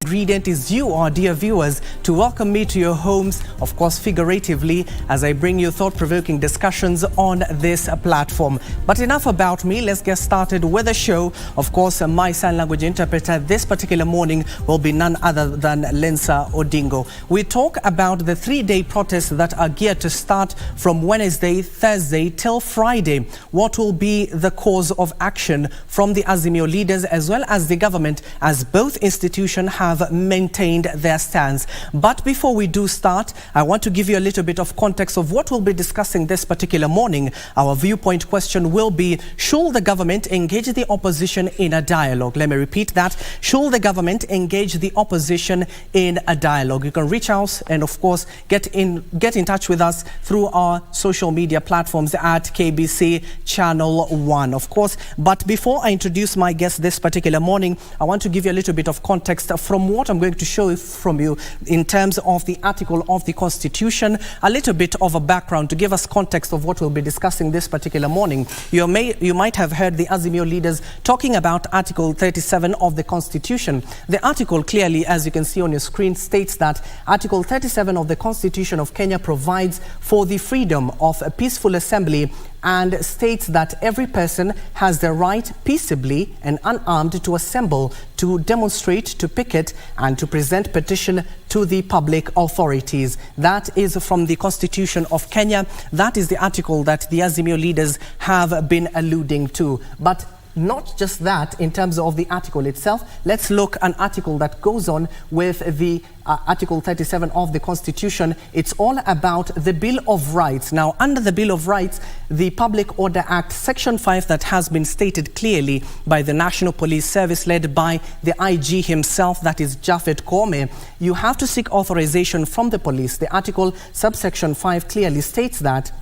ingredient is you, our dear viewers, to welcome me to your homes, of course figuratively, as I bring you thought-provoking discussions on this platform. But enough about me, let's get started with the show. Of course, my sign language interpreter this particular morning will be none other than Lensa Odingo. We talk about the three-day protests that are geared to start from Wednesday, Thursday till Friday. What will be the cause of action from the Azimio leaders as well as the government, as both institutions have maintained their stance. But before we do start, I want to give you a little bit of context of what we'll be discussing this particular morning. Our viewpoint question will be, should the government engage the opposition in a dialogue? Let me repeat that. Should the government engage the opposition in a dialogue? You can reach out and of course get in touch with us through our social media platforms at KBC Channel 1, of course. But before I introduce my guest this particular morning, I want to give you a little bit of context from what I'm going to show from you in terms of the article of the Constitution, a little bit of a background to give us context of what we'll be discussing this particular morning. You might have heard the Azimio leaders talking about Article 37 of the Constitution. The article clearly, as you can see on your screen, states that Article 37 of the Constitution of Kenya provides for the freedom of a peaceful assembly and states that every person has the right peaceably and unarmed to assemble, to demonstrate, to picket and to present petition to the public authorities. That is from the Constitution of Kenya. That is the article that the Azimio leaders have been alluding to. But not just that, in terms of the article itself, let's look at an article that goes on with the Article 37 of the Constitution. It's all about the Bill of Rights. Now, under the Bill of Rights, the Public Order Act, Section 5, that has been stated clearly by the National Police Service, led by the IG himself, that is Japhet Koome, you have to seek authorization from the police. The article, subsection 5, clearly states that,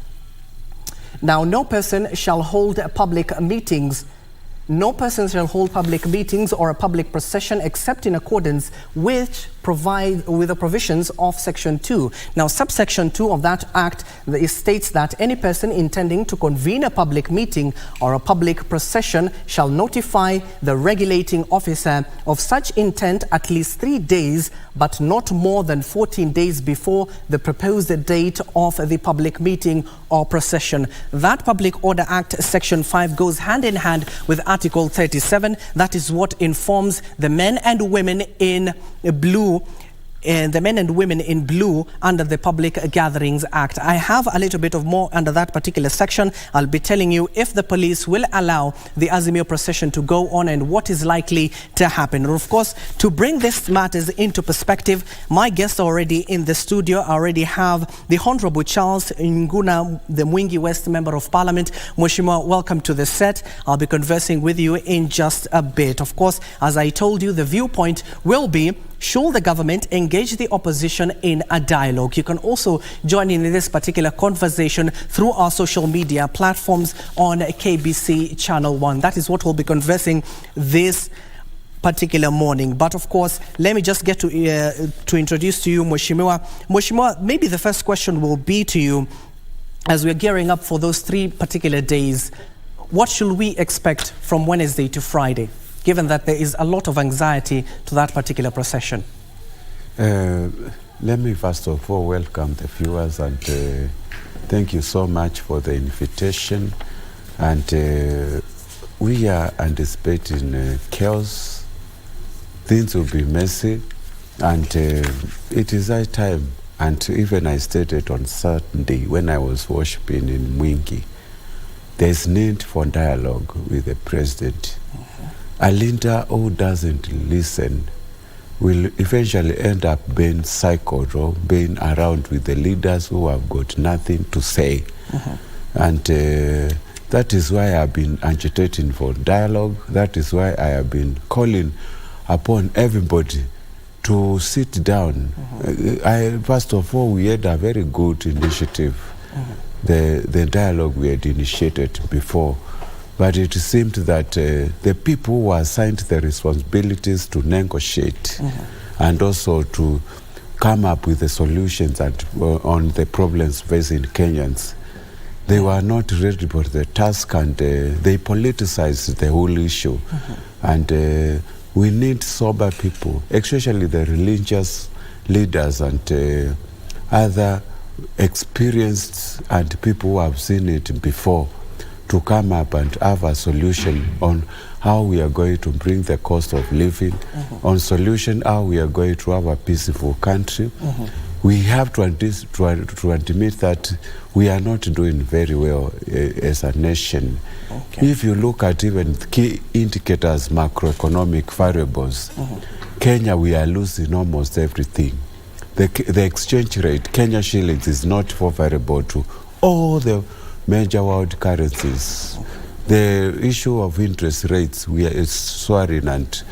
now, no person shall hold public meetings. No person shall hold public meetings or a public procession except in accordance with the provisions of Section 2. Now, subsection 2 of that act states that any person intending to convene a public meeting or a public procession shall notify the regulating officer of such intent at least 3 days, but not more than 14 days before the proposed date of the public meeting or procession. That Public Order Act, Section 5, goes hand in hand with Article 37. That is what informs the men and women in blue, and the men and women in blue under the Public Gatherings Act. I have a little bit of more under that particular section. I'll be telling you if the police will allow the Azimio procession to go on and what is likely to happen. And of course, to bring these matters into perspective, my guests already in the studio. I already have the Honorable Charles Nguna, the Mwingi West Member of Parliament. Mheshimiwa, welcome to the set. I'll be conversing with you in just a bit. Of course, as I told you, the viewpoint will be, should the government engage the opposition in a dialogue? You can also join in this particular conversation through our social media platforms on KBC Channel 1. That is what we'll be conversing this particular morning. But of course, let me just get to introduce to you Mheshimiwa. Mheshimiwa, maybe the first question will be to you, as we're gearing up for those 3 particular days, what should we expect from Wednesday to Friday, given that there is a lot of anxiety to that particular procession? Let me first of all welcome the viewers and thank you so much for the invitation. And we are anticipating chaos. Things will be messy, and it is high time. And even I stated on Sunday when I was worshiping in Mwingi, there's need for dialogue with the president. A leader who doesn't listen will eventually end up being cycled or being around with the leaders who have got nothing to say. And that is why I've been agitating for dialogue. That is why I have been calling upon everybody to sit down. First of all, we had a very good initiative, the dialogue we had initiated before. But it seemed that the people who were assigned the responsibilities to negotiate and also to come up with the solutions on the problems facing Kenyans, they were not ready for the task, and they politicized the whole issue. And We need sober people, especially the religious leaders and other experienced and people who have seen it before, to come up and have a solution on how we are going to bring the cost of living, on solution how we are going to have a peaceful country. We have to admit that we are not doing very well as a nation. If you look at even key indicators, macroeconomic variables, Kenya, we are losing almost everything. The exchange rate, Kenya shillings, is not favorable to all the major world currencies. The issue of interest rates, is soaring, and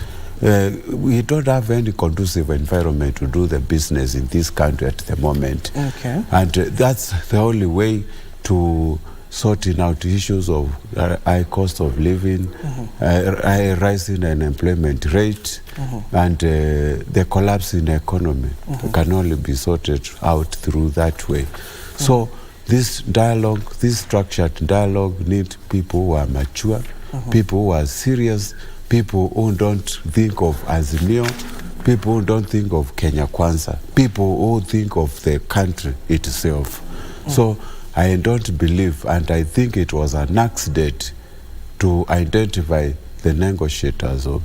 we don't have any conducive environment to do the business in this country at the moment. And that's the only way to sorting out issues of high cost of living, rising unemployment rate, and the collapse in the economy can only be sorted out through that way. So this dialogue, this structured dialogue, needs people who are mature, people who are serious, people who don't think of Azimio, people who don't think of Kenya Kwanza, people who think of the country itself. So I don't believe, and I think it was an accident to identify the negotiators of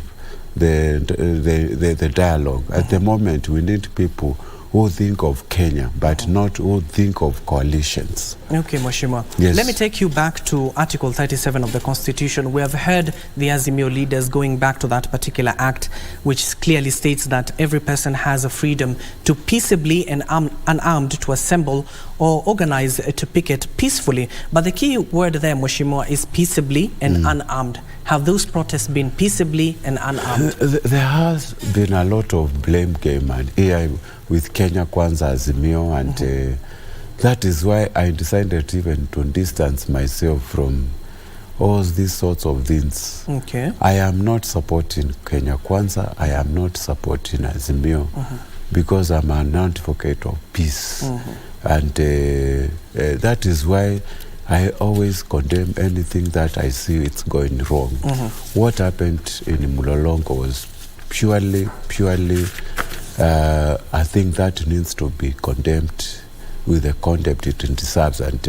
the dialogue. At the moment, we need people who think of Kenya, but not who think of coalitions. Okay, Mheshimiwa. Yes. Let me take you back to Article 37 of the Constitution. We have heard the Azimio leaders going back to that particular act, which clearly states that every person has a freedom to peaceably and unarmed to assemble or organize to picket peacefully. But the key word there, Mheshimiwa, is peaceably and unarmed. Have those protests been peaceably and unarmed? There has been a lot of blame game and AI with Kenya Kwanza, Azimio, and that is why I decided even to distance myself from all these sorts of things. Okay. I am not supporting Kenya Kwanza, I am not supporting Azimio, because I'm an advocate of peace. And that is why I always condemn anything that I see it's going wrong. What happened in Mulolongo was purely, I think that needs to be condemned with the contempt it deserves, and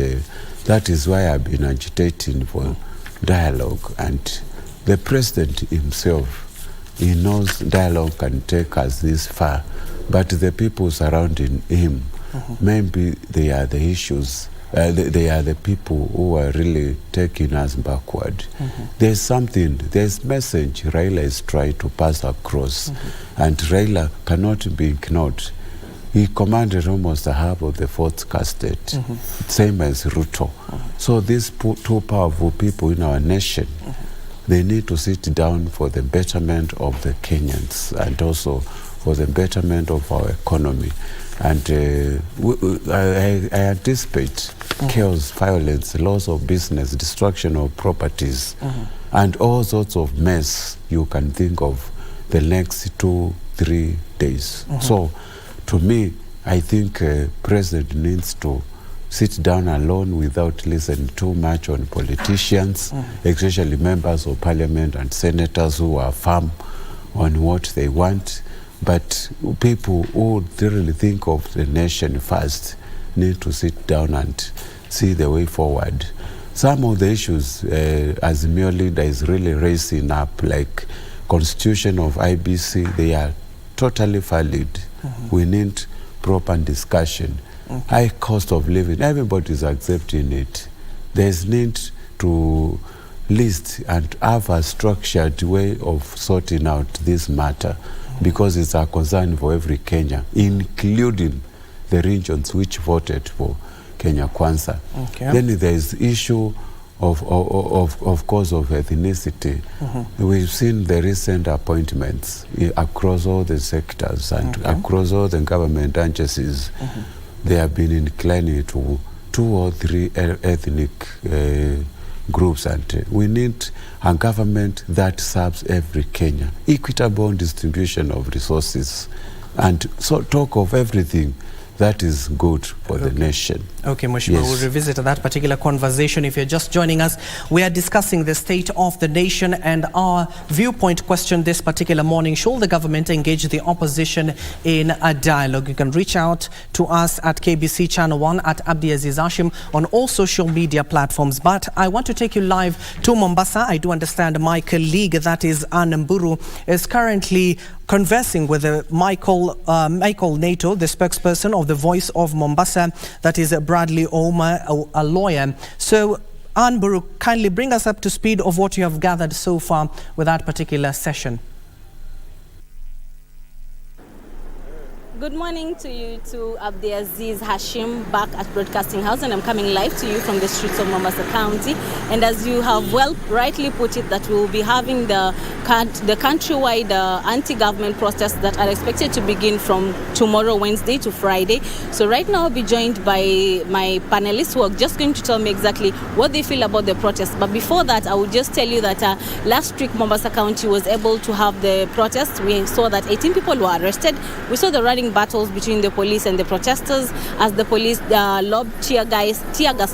that is why I've been agitating for dialogue. And the president himself, he knows dialogue can take us this far, but the people surrounding him, maybe they are the issues. They are the people who are really taking us backward. There's something, there's message Raila is trying to pass across, and Raila cannot be ignored. He commanded almost a half of the fourth castet, same as Ruto. So these two powerful people in our nation, they need to sit down for the betterment of the Kenyans and also for the betterment of our economy. And I anticipate chaos, violence, loss of business, destruction of properties, and all sorts of mess you can think of the next 2-3 days. So, to me, I think President needs to sit down alone without listening too much on politicians, especially members of parliament and senators who are firm on what they want. But people who really think of the nation first need to sit down and see the way forward. Some of the issues Azimio leader is really raising up, like constitution of IBC, they are totally valid. We need proper discussion. High cost of living, everybody is accepting it. There's need to list and have a structured way of sorting out this matter, because it's a concern for every Kenya, including the regions which voted for Kenya Kwanza. Then there is issue of course of ethnicity. We've seen the recent appointments across all the sectors and across all the government agencies. They have been inclining to 2 or 3 ethnic groups, and we need a government that serves every Kenya, equitable distribution of resources, and so talk of everything. that is good for the nation. Okay, Mheshimiwa, Yes. we'll revisit that particular conversation. If you're just joining us, we are discussing the state of the nation, and our viewpoint question this particular morning: should the government engage the opposition in a dialogue? You can reach out to us at KBC Channel 1, at Abdiaziz Hashim, on all social media platforms. But I want to take you live to Mombasa. I do understand my colleague, that is Ann Mburu, is currently conversing with Michael Nato, the spokesperson of the Voice of Mombasa, that is Bradley Ouma, a lawyer. So, Ann Mburu, kindly bring us up to speed of what you have gathered so far with that particular session. Good morning to you, to Abdiaziz Hashim, back at Broadcasting House, and I'm coming live to you from the streets of Mombasa County. And as you have rightly put it, that we will be having the countrywide anti-government protests that are expected to begin from tomorrow, Wednesday, to Friday. So right now I'll be joined by my panelists who are just going to tell me exactly what they feel about the protest. But before that, I will just tell you that last week Mombasa County was able to have the protest. We saw that 18 people were arrested. We saw the running battles between the police and the protesters as the police lobbed tear gas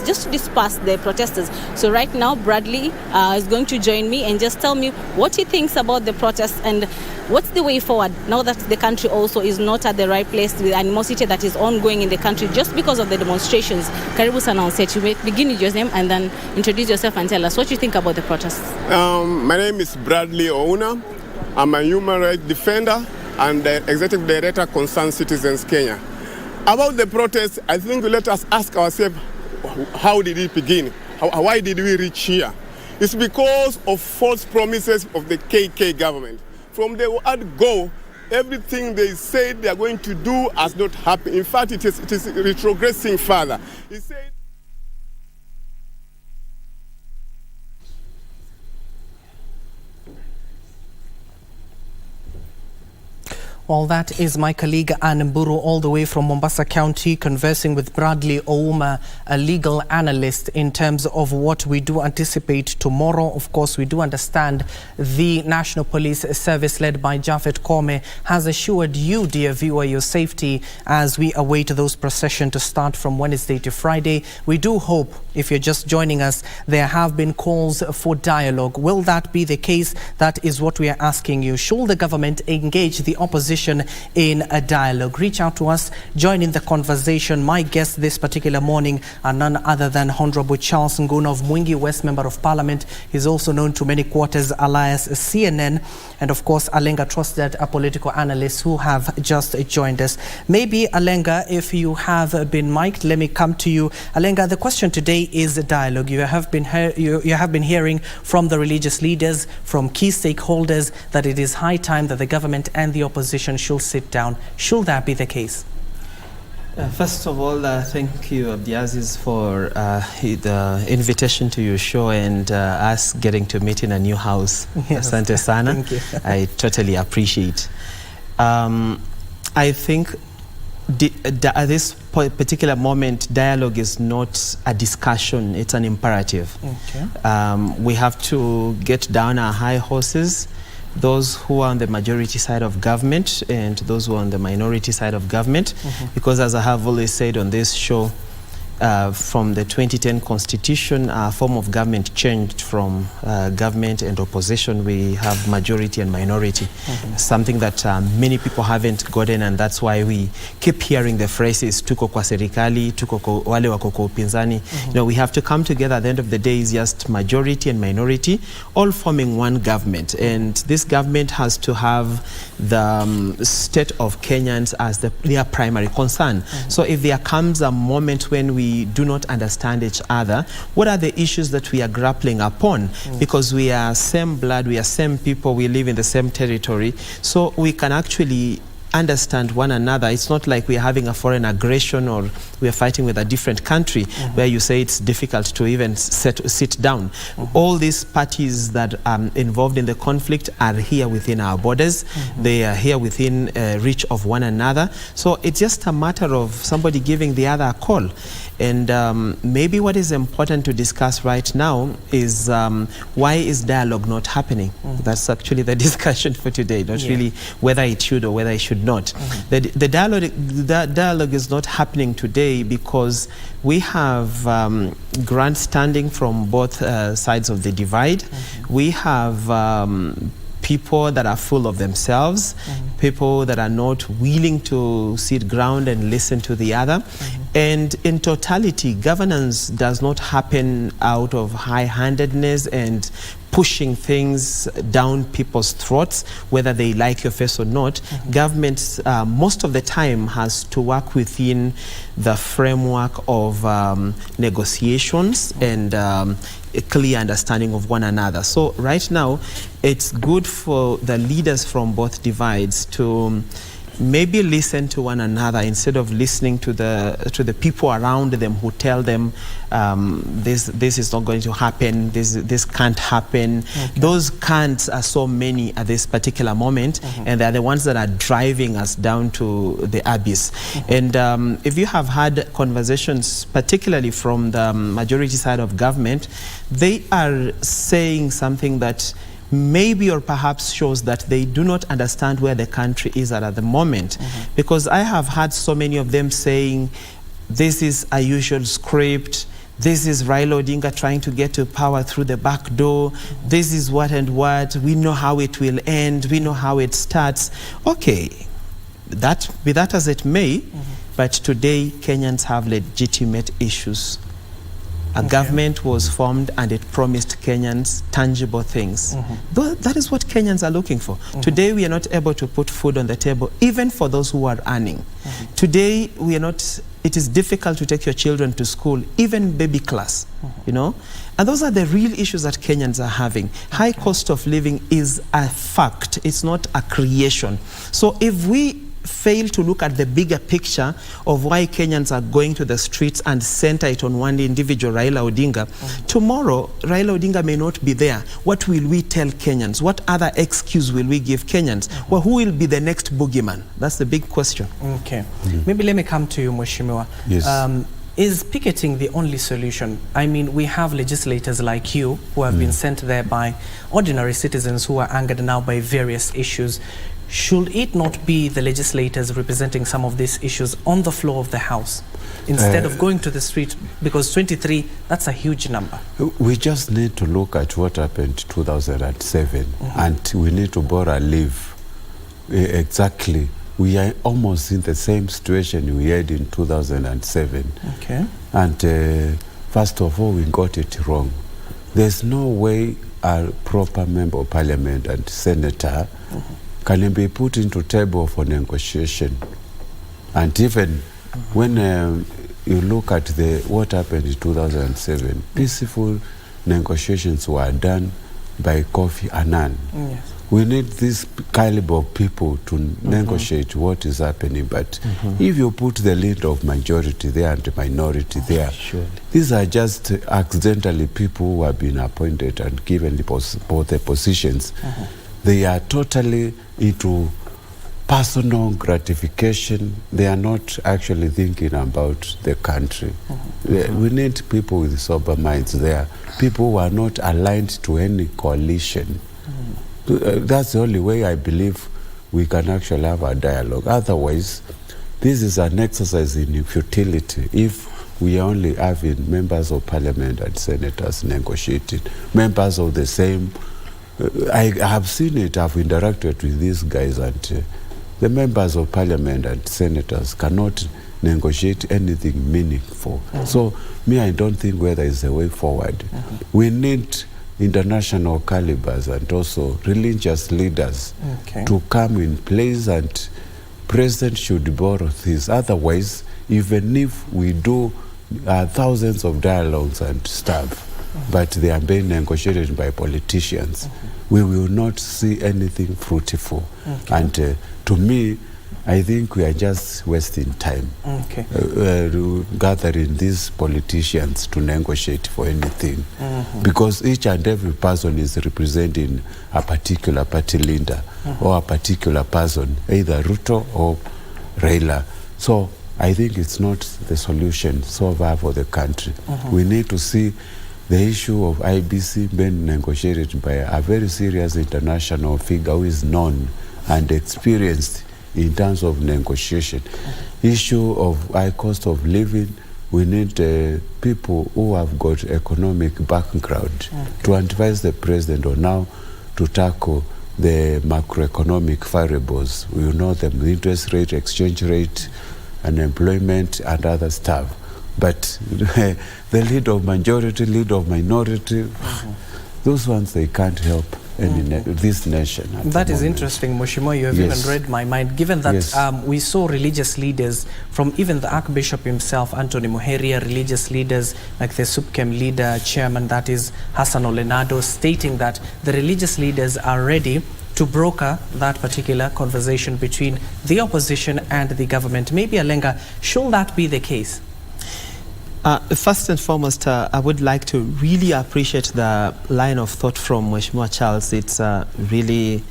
just to disperse the protesters. So right now Bradley is going to join me and just tell me what he thinks about the protest and what's the way forward now that the country also is not at the right place, with animosity that is ongoing in the country just because of the demonstrations. Karibu sana on set. You may begin with your name and then introduce yourself and tell us what you think about the protests. My name is Bradley Ouna. I'm a human rights defender and the Executive Director, Concerned Citizens Kenya. About the protest, I think let us ask ourselves, how did it begin? Why did we reach here? It's because of false promises of the KK government. From the word go, everything they said they are going to do has not happened. In fact, it is retrogressing further. He said, Well, that is my colleague Ann Mburu, all the way from Mombasa County, conversing with Bradley Ouma, a legal analyst, in terms of what we do anticipate tomorrow. Of course, we do understand the National Police Service, led by Japhet Kome, has assured you, dear viewer, your safety as we await those processions to start from Wednesday to Friday. We do hope, if you're just joining us, there have been calls for dialogue. Will that be the case? That is what we are asking you. Should the government engage the opposition in a dialogue? Reach out to us, join in the conversation. My guests this particular morning are none other than Honorable Charles Nguna of Mwingi West, Member of Parliament. He's also known to many quarters alias CNN, and of course Alenga Trusted, a political analyst, who have just joined us. Maybe Alenga, if you have been mic'd, let me come to you. Alenga, the question today is dialogue. You have been hearing from the religious leaders, from key stakeholders, that it is high time that the government and the opposition should sit down. Should that be the case? First of all, thank you, Abdiaziz, for the invitation to your show and us getting to meet in a new house. Yes. Asante sana. Thank you. I totally appreciate. I think at this particular moment, dialogue is not a discussion, it's an imperative. Okay. We have to get down our high horses, those who are on the majority side of government and those who are on the minority side of government, because as I have always said on this show, from the 2010 constitution, our form of government changed from government and opposition. We have majority and minority, something that many people haven't gotten, and that's why we keep hearing the phrases tuko kwa serikali, tuko kwa wale wako kwa upinzani. You know, we have to come together. At the end of the day, is just majority and minority all forming one government, and this government has to have the state of Kenyans as their primary concern. So if there comes a moment when we do not understand each other, what are the issues that we are grappling upon? Because we are same blood, we are same people, we live in the same territory, so we can actually understand one another. It's not like we're having a foreign aggression or we're fighting with a different country where you say it's difficult to even sit down. All these parties that are involved in the conflict are here within our borders. They are here within reach of one another. So it's just a matter of somebody giving the other a call. And maybe what is important to discuss right now is why is dialogue not happening? That's actually the discussion for today, not really whether it should or whether it should not. The dialogue is not happening today because we have grandstanding from both sides of the divide. We have people that are full of themselves, people that are not willing to sit ground and listen to the other. And in totality, governance does not happen out of high-handedness and pushing things down people's throats, whether they like your face or not. Government, most of the time, has to work within the framework of negotiations and a clear understanding of one another. So right now, it's good for the leaders from both divides to maybe listen to one another instead of listening to the people around them who tell them this is not going to happen, this can't happen. Those can'ts are so many at this particular moment, and they're the ones that are driving us down to the abyss. And if you have had conversations, particularly from the majority side of government, they are saying something that maybe or perhaps shows that they do not understand where the country is at the moment. Because I have had so many of them saying, this is a usual script, this is Raila Odinga trying to get to power through the back door, this is what and what, we know how it will end, we know how it starts. Okay, be that as it may, but today Kenyans have legitimate issues. A government was formed and it promised Kenyans tangible things. That is what Kenyans are looking for. Today we are not able to put food on the table, even for those who are earning. Today we are not, it is difficult to take your children to school, even baby class, you know. And those are the real issues that Kenyans are having. High cost of living is a fact, it's not a creation. So if we fail to look at the bigger picture of why Kenyans are going to the streets and center it on one individual, Raila Odinga. Tomorrow, Raila Odinga may not be there. What will we tell Kenyans? What other excuse will we give Kenyans? Well, who will be the next boogeyman? That's the big question. Okay. Maybe let me come to you, Mheshimiwa. Yes. Is picketing the only solution? I mean, we have legislators like you who have been sent there by ordinary citizens who are angered now by various issues. Should it not be the legislators representing some of these issues on the floor of the House instead of going to the street? Because 23, that's a huge number. We just need to look at what happened in 2007 and we need to borrow a leave. Exactly. We are almost in the same situation we had in 2007. Okay. And first of all, we got it wrong. There's no way a proper member of parliament and senator can be put into table for negotiation. And even when you look at what happened in 2007, peaceful negotiations were done by Kofi Annan. Yes. We need this caliber of people to negotiate what is happening. But if you put the lead of majority there and the minority there, these are just accidentally people who have been appointed and given both the positions. They are totally into personal gratification. They are not actually thinking about the country. We need people with sober minds there, people who are not aligned to any coalition. That's the only way I believe we can actually have a dialogue. Otherwise, this is an exercise in futility. If we are only having members of parliament and senators negotiating, members of the same, I have seen it, I've interacted with these guys, and the members of parliament and senators cannot negotiate anything meaningful. So, I don't think whether is a way forward. We need international calibers and also religious leaders to come in place, and president should borrow this. Otherwise, even if we do thousands of dialogues and stuff, but they are being negotiated by politicians, we will not see anything fruitful. And to me, I think we are just wasting time gathering these politicians to negotiate for anything. Because each and every person is representing a particular party leader or a particular person, either Ruto or Raila. So I think it's not the solution so far for the country. We need to see the issue of IBC being negotiated by a very serious international figure who is known and experienced in terms of negotiation. Issue of high cost of living, we need people who have got economic background to advise the president on how to tackle the macroeconomic variables. We know the interest rate, exchange rate, unemployment, and other stuff. But the lead of majority, lead of minority, those ones, they can't help this nation. That is interesting, Mheshimiwa. You have even read my mind. Given that we saw religious leaders from even the Archbishop himself, Anthony Muheria, religious leaders like the SUPKEM leader, chairman, that is Hassan Olenado, stating that the religious leaders are ready to broker that particular conversation between the opposition and the government. Maybe, Alenga, should that be the case? First and foremost, I would like to really appreciate the line of thought from Mheshimiwa Charles. It's really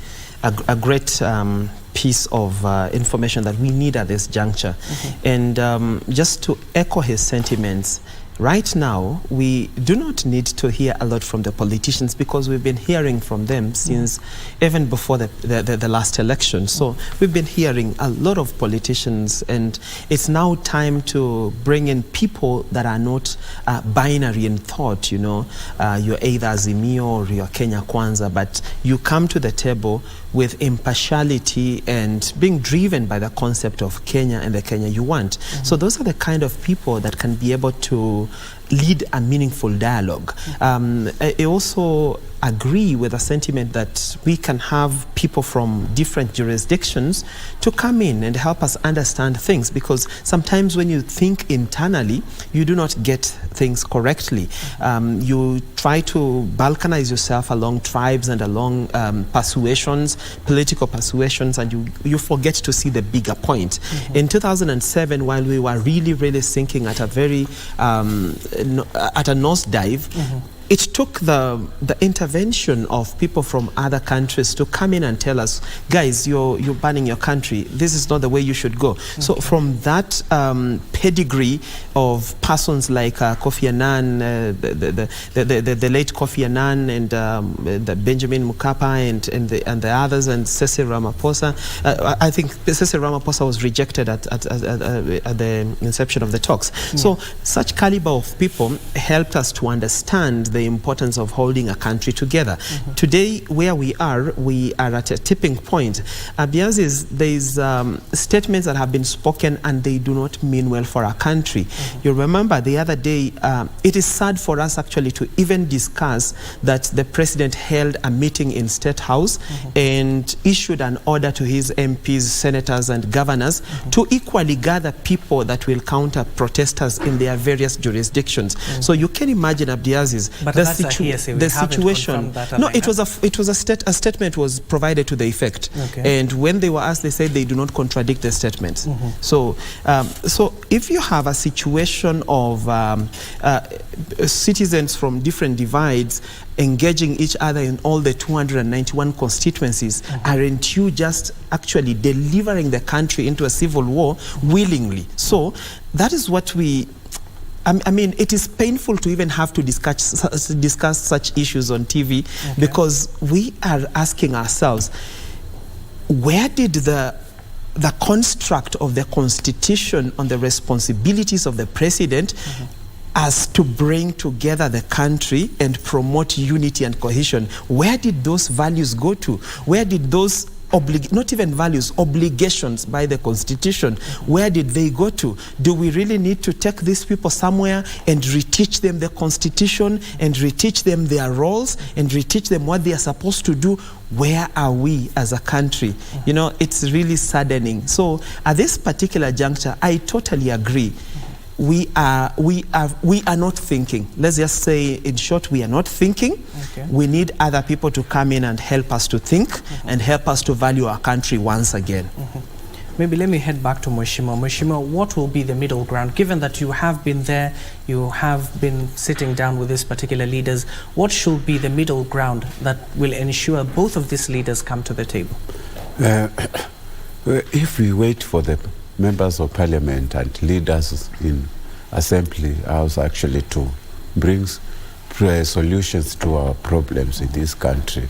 a great piece of information that we need at this juncture. And just to echo his sentiments, right now, we do not need to hear a lot from the politicians because we've been hearing from them since even before the last election. So we've been hearing a lot of politicians, and it's now time to bring in people that are not binary in thought, you know. You're either Azimio or you're Kenya Kwanza, but you come to the table with impartiality and being driven by the concept of Kenya and the Kenya you want. So those are the kind of people that can be able to lead a meaningful dialogue. I also agree with the sentiment that we can have people from different jurisdictions to come in and help us understand things, because sometimes when you think internally, you do not get things correctly. You try to balkanize yourself along tribes and along persuasions, political persuasions, and you forget to see the bigger point. In 2007, while we were really sinking at a very at a nosedive, it took the intervention of people from other countries to come in and tell us, guys, you're banning your country. This is not the way you should go. So from that pedigree of persons like Kofi Annan, the late Kofi Annan, and the Benjamin Mkapa and the others, and Cecil Ramaphosa, I think Cecil Ramaphosa was rejected at the inception of the talks. So such caliber of people helped us to understand the importance of holding a country together. Today, where we are at a tipping point. Abdiaziz, there's statements that have been spoken and they do not mean well for our country. You remember the other day, it is sad for us actually to even discuss that the president held a meeting in State House and issued an order to his MPs, senators and governors to equally gather people that will counter protesters in their various jurisdictions. So you can imagine, Abdiaziz, but the situation. No, it was a statement was provided to the effect, and when they were asked, they said they do not contradict the statements. So if you have a situation of citizens from different divides engaging each other in all the 291 constituencies, aren't you just actually delivering the country into a civil war willingly? So that is what I mean, it is painful to even have to discuss such issues on TV, because we are asking ourselves, where did the construct of the Constitution on the responsibilities of the president as to bring together the country and promote unity and cohesion, where did those values go to? Where did those not even values, obligations by the Constitution, where did they go to? Do we really need to take these people somewhere and reteach them the Constitution and reteach them their roles and reteach them what they are supposed to do? Where are we as a country? You know, it's really saddening. So at this particular juncture, I totally agree. We are not thinking. Let's just say, in short, we are not thinking. We need other people to come in and help us to think and help us to value our country once again. Maybe let me head back to Mheshimiwa. Mheshimiwa, what will be the middle ground? Given that you have been there, you have been sitting down with these particular leaders, what should be the middle ground that will ensure both of these leaders come to the table? If we wait for the members of parliament and leaders in assembly house actually to bring solutions to our problems in this country,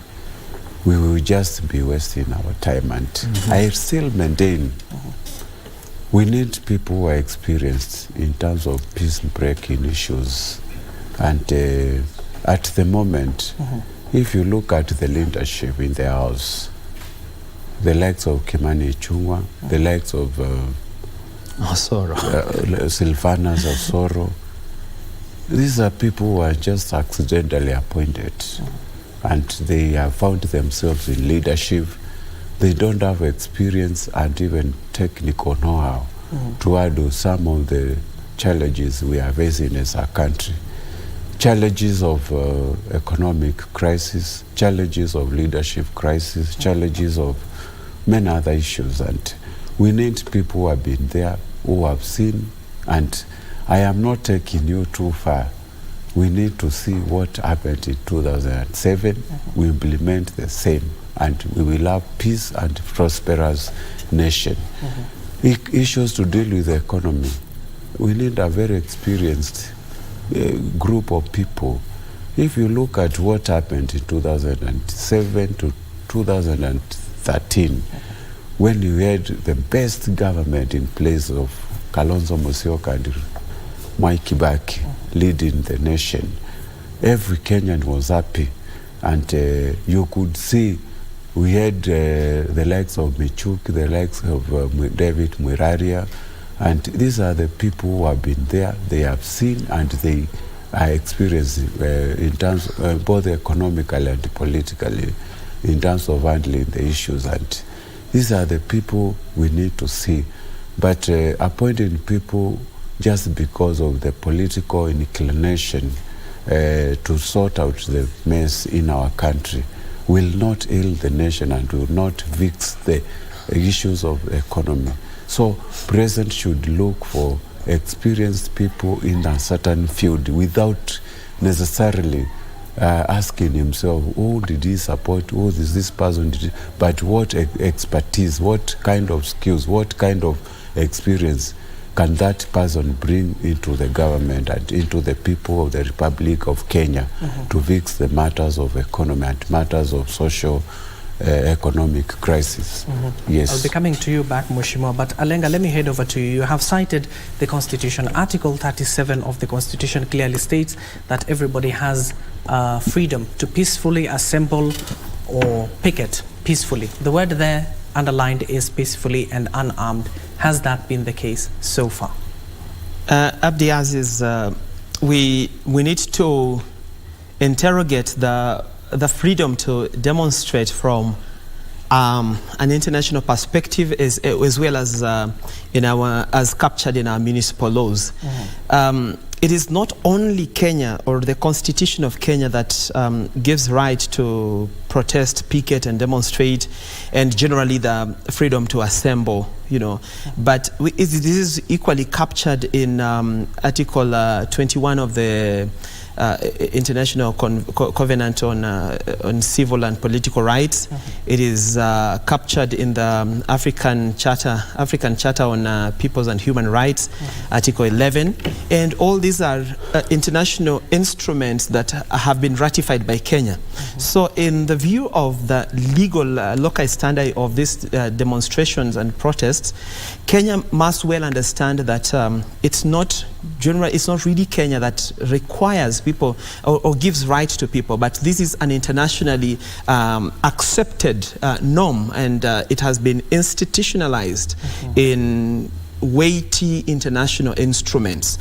we will just be wasting our time. And I still maintain we need people who are experienced in terms of peace-breaking issues. And at the moment, if you look at the leadership in the House, the likes of Kimani Ichung'wah, the likes of Sylvanas Osoro, these are people who are just accidentally appointed. And they have found themselves in leadership. They don't have experience and even technical know-how to handle some of the challenges we are facing as a country. Challenges of economic crisis, challenges of leadership crisis, challenges of many other issues. And we need people who have been there, who have seen. And I am not taking you too far. We need to see what happened in 2007. We implement the same, and we will have peace and prosperous nation. Issues to deal with the economy. We need a very experienced group of people. If you look at what happened in 2007 to 2013, when you had the best government in place of Kalonzo Musyoka and Mwai Kibaki leading the nation, every Kenyan was happy. And you could see we had the likes of Michuk, the likes of David Mwiraria, and these are the people who have been there, they have seen, and they are experienced in terms both economically and politically, in terms of handling the issues. And these are the people we need to see. But appointing people just because of the political inclination to sort out the mess in our country will not heal the nation and will not fix the issues of the economy. So President should look for experienced people in a certain field without necessarily asking himself, who did he support, who is this person, but what expertise, what kind of skills, what kind of experience can that person bring into the government and into the people of the Republic of Kenya to fix the matters of economy and matters of social economic crisis. Yes. I'll be coming to you back, Mheshimiwa, but Alenga, let me head over to you. You have cited the Constitution. Article 37 of the Constitution clearly states that everybody has freedom to peacefully assemble or picket peacefully. The word there underlined is peacefully and unarmed. Has that been the case so far? Abdiaziz, we need to interrogate the freedom to demonstrate from an international perspective as well as as captured in our municipal laws. It is not only Kenya or the Constitution of Kenya that gives right to protest, picket and demonstrate, and generally the freedom to assemble, but this is equally captured in Article 21 of the International Covenant on Civil and Political Rights. It is captured in the African Charter on Peoples and Human Rights, Article 11, and all these are international instruments that have been ratified by Kenya. So in the view of the legal local standard of these demonstrations and protests, Kenya must well understand that it's not really Kenya that requires people or gives right to people, but this is an internationally accepted norm, and it has been institutionalized in weighty international instruments.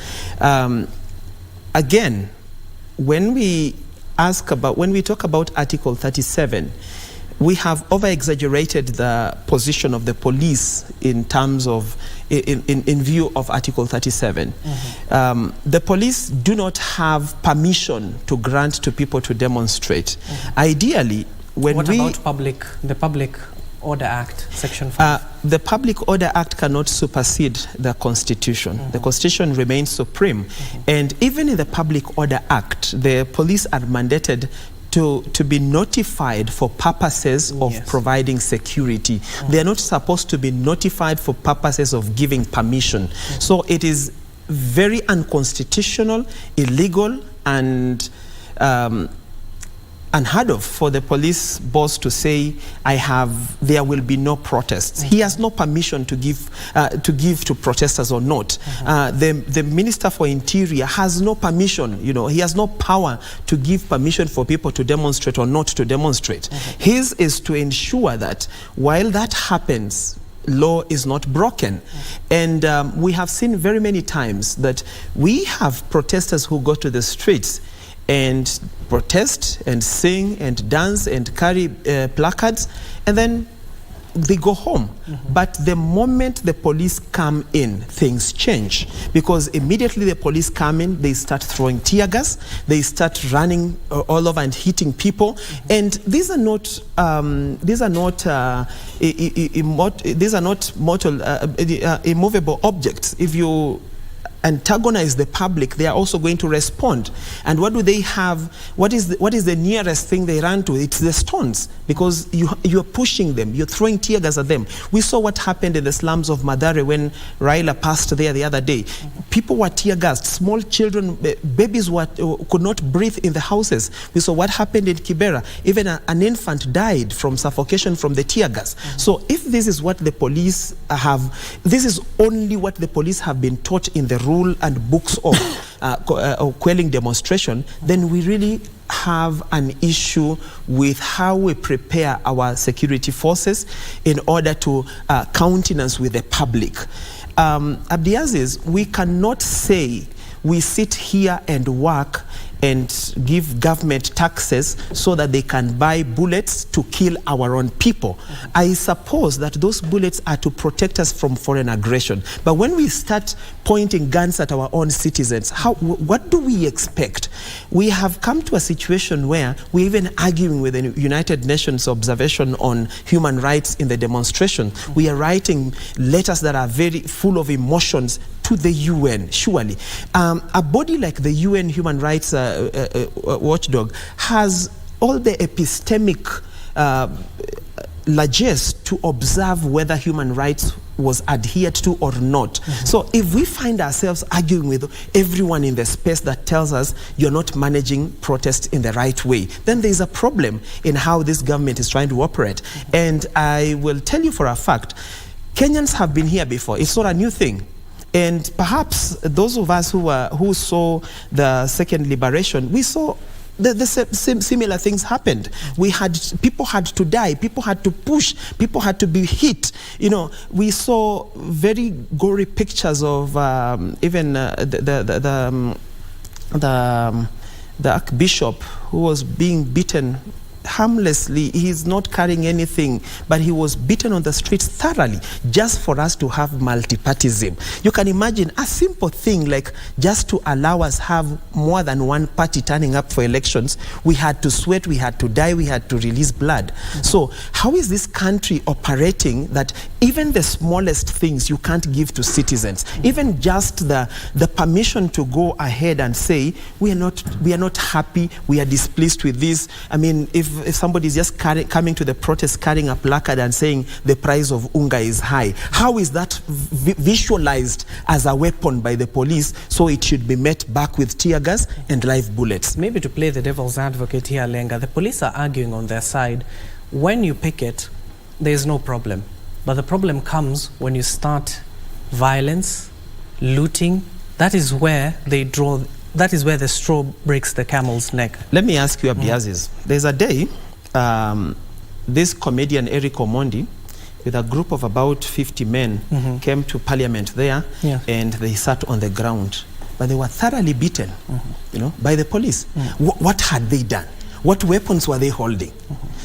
Again, when we talk about Article 37, we have over-exaggerated the position of the police in terms of, in view of Article 37. The police do not have permission to grant to people to demonstrate. Ideally, when what about the Public Order Act, Section 5? The Public Order Act cannot supersede the Constitution. The Constitution remains supreme. And even in the Public Order Act, the police are mandated to be notified for purposes of providing security. They are not supposed to be notified for purposes of giving permission. So it is very unconstitutional, illegal, and unheard of for the police boss to say, there will be no protests. He has no permission to give to protesters or not. The Minister for Interior has no permission, he has no power to give permission for people to demonstrate or not to demonstrate. His is to ensure that while that happens, law is not broken. And we have seen very many times that we have protesters who go to the streets and protest and sing and dance and carry placards, and then they go home. But the moment the police come in, things change, because immediately the police come in, they start throwing tear gas, they start running all over and hitting people. And these are not immovable objects. If you antagonize the public, they are also going to respond. And what do they have? What is the nearest thing they run to? It's the stones, because you're pushing them, you're throwing tear gas at them. We saw what happened in the slums of Mathare when Raila passed there the other day. People were tear gassed, small children, babies could not breathe in the houses. We saw what happened in Kibera. Even an infant died from suffocation from the tear gas. So if this is what the police this is only what the police have been taught in the rule and books of quelling demonstration, then we really have an issue with how we prepare our security forces in order to countenance with the public. Abdiaziz, we cannot say we sit here and work and give government taxes so that they can buy bullets to kill our own people. I suppose that those bullets are to protect us from foreign aggression. But when we start pointing guns at our own citizens, what do we expect? We have come to a situation where we're even arguing with the United Nations observation on human rights in the demonstration. We are writing letters that are very full of emotions to the UN, surely. A body like the UN Human Rights Watchdog has all the epistemic largesse to observe whether human rights was adhered to or not. So if we find ourselves arguing with everyone in the space that tells us you're not managing protest in the right way, then there's a problem in how this government is trying to operate. And I will tell you for a fact, Kenyans have been here before. It's not a new thing. And perhaps those of us who saw the second liberation, we saw the similar things happened. People had to die, people had to push, people had to be hit. We saw very gory pictures of even the Archbishop who was being beaten harmlessly. He's not carrying anything, but he was beaten on the streets thoroughly just for us to have multipartyism. You can imagine a simple thing like just to allow us have more than one party turning up for elections. We had to sweat, we had to die, we had to release blood. So how is this country operating that even the smallest things you can't give to citizens, even just the permission to go ahead and say we are not happy, we are displeased with this. I mean, if somebody is just coming to the protest carrying a placard and saying the price of unga is high, how is that visualized as a weapon by the police? So it should be met back with tear gas and live bullets. Maybe to play the devil's advocate here, Lenga, the police are arguing on their side. When you picket, there's no problem. But the problem comes when you start violence, looting. That is where the straw breaks the camel's neck. Let me ask you, Abdiaziz. There's a day, this comedian Eric Omondi, with a group of about 50 men, came to parliament there, and they sat on the ground. But they were thoroughly beaten, by the police. What had they done? What weapons were they holding?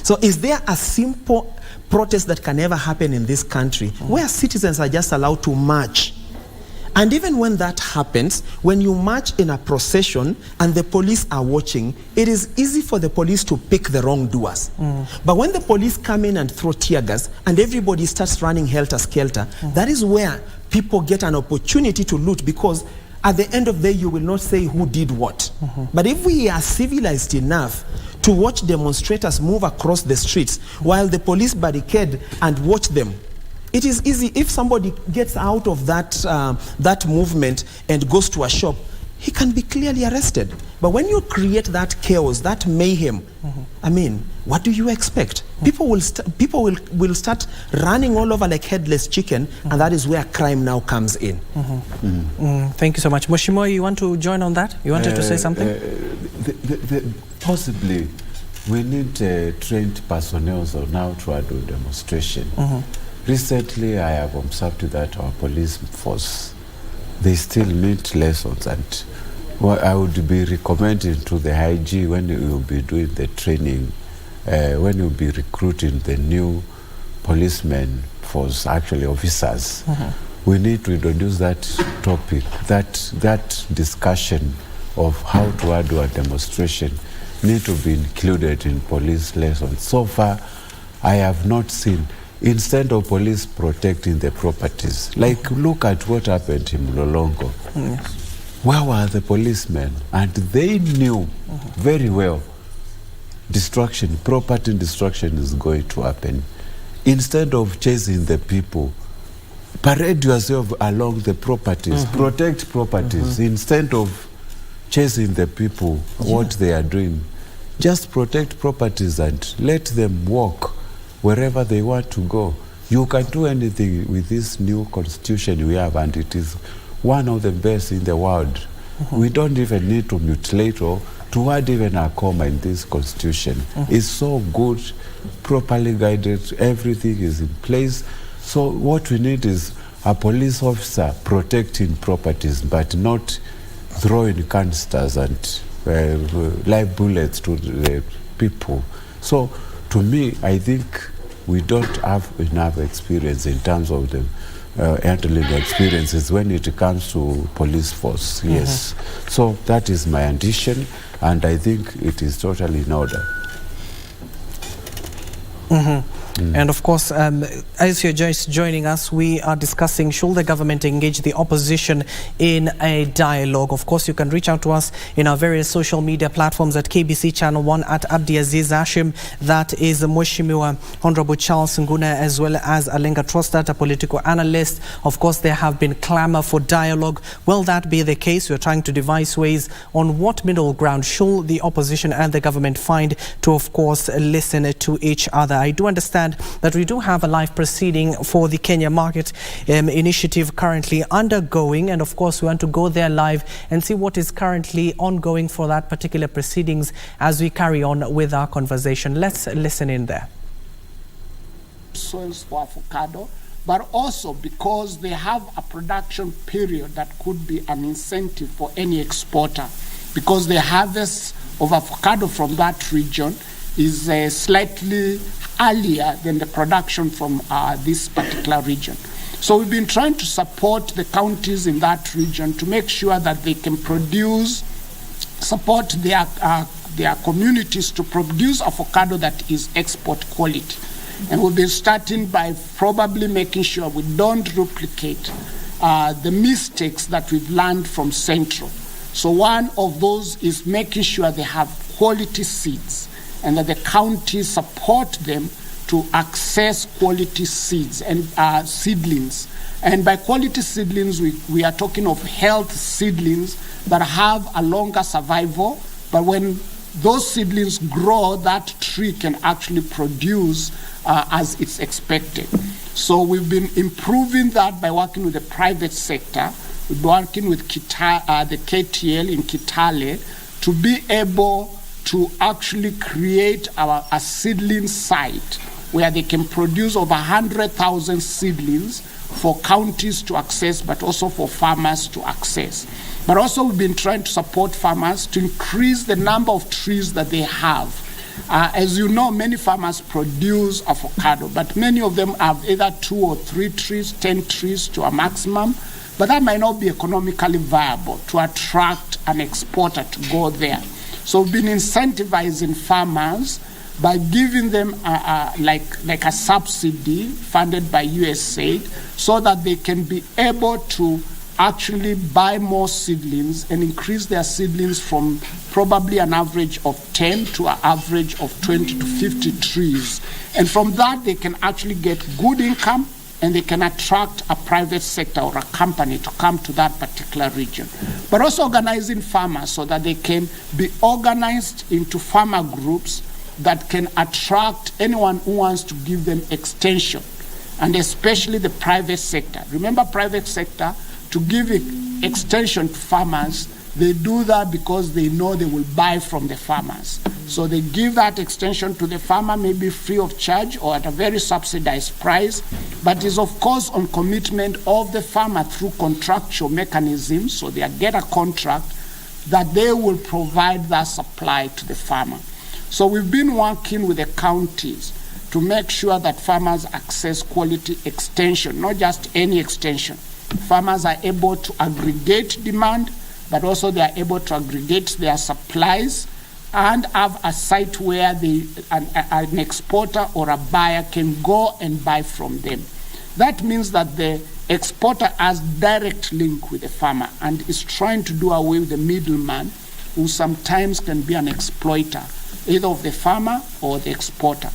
So is there a simple protest that can never happen in this country where citizens are just allowed to march? And even when that happens, when you march in a procession and the police are watching, it is easy for the police to pick the wrongdoers. But when the police come in and throw tear gas and everybody starts running helter-skelter, that is where people get an opportunity to loot, because at the end of the day, you will not say who did what. But if we are civilized enough to watch demonstrators move across the streets while the police barricade and watch them, it is easy. If somebody gets out of that movement and goes to a shop, he can be clearly arrested. But when you create that chaos, that mayhem, I mean, what do you expect? People will start running all over like headless chicken, and that is where crime now comes in. Thank you so much. Moshimo, you want to join on that? You wanted to say something? Possibly, we need trained personnel now to do demonstration. Recently, I have observed that our police force, they still need lessons, and I would be recommending to the IG when you will be doing the training, when you will be recruiting the new policemen force, actually officers, we need to introduce that topic, that discussion of how to do a demonstration need to be included in police lessons. So far, I have not seen. Instead of police protecting the properties, like look at what happened in Mlolongo. Where were the policemen? And they knew very well property destruction is going to happen. Instead of chasing the people, parade yourself along the properties, protect properties. Instead of chasing the people, what they are doing, just protect properties and let them walk wherever they want to go. You can do anything with this new constitution we have, and it is one of the best in the world. We don't even need to mutilate or to add even a comma in this constitution. It's so good, properly guided, everything is in place. So what we need is a police officer protecting properties, but not throwing canisters and live bullets to the people. So to me, I think we don't have enough experience in terms of the handling experiences when it comes to police force. Yes. So that is my addition, and I think it is totally in order. And of course, as you're just joining us, we are discussing, should the government engage the opposition in a dialogue? Of course, you can reach out to us in our various social media platforms at KBC Channel 1, at Abdiaziz Hashim, that is Mheshimiwa Honorable Charles Nguna, as well as Alenga Trostat, a political analyst. Of course, there have been clamor for dialogue. Will that be the case? We're trying to devise ways on what middle ground should the opposition and the government find to, of course, listen to each other. I do understand that we do have a live proceeding for the Kenya Market initiative currently undergoing, and of course we want to go there live and see what is currently ongoing for that particular proceedings as we carry on with our conversation. Let's listen in there. Soils for avocado, but also because they have a production period that could be an incentive for any exporter, because the harvest of avocado from that region is slightly earlier than the production from this particular region. So we've been trying to support the counties in that region to make sure that they can support their communities to produce avocado that is export quality. And we've been starting by probably making sure we don't duplicate the mistakes that we've learned from Central. So one of those is making sure they have quality seeds, and that the counties support them to access quality seeds and seedlings. And by quality seedlings, we are talking of health seedlings that have a longer survival, but when those seedlings grow, that tree can actually produce as it's expected. So we've been improving that by working with the private sector. We've been working with the KTL in Kitale to be able to actually create a seedling site where they can produce over 100,000 seedlings for counties to access, but also for farmers to access. But also we've been trying to support farmers to increase the number of trees that they have. As you know, many farmers produce avocado, but many of them have either 2 or 3 trees, 10 trees to a maximum, but that might not be economically viable to attract an exporter to go there. So we've been incentivizing farmers by giving them like a subsidy funded by USAID so that they can be able to actually buy more seedlings and increase their seedlings from probably an average of 10 to an average of 20 to 50 trees. And from that, they can actually get good income, and they can attract a private sector or a company to come to that particular region. But also organizing farmers so that they can be organized into farmer groups that can attract anyone who wants to give them extension, and especially the private sector. Remember, private sector, to give extension to farmers, they do that because they know they will buy from the farmers. So they give that extension to the farmer, maybe free of charge or at a very subsidized price, but is of course on commitment of the farmer through contractual mechanisms. So they get a contract that they will provide that supply to the farmer. So we've been working with the counties to make sure that farmers access quality extension, not just any extension. Farmers are able to aggregate demand, but also they are able to aggregate their supplies and have a site where an exporter or a buyer can go and buy from them. That means that the exporter has direct link with the farmer and is trying to do away with the middleman, who sometimes can be an exploiter, either of the farmer or the exporter.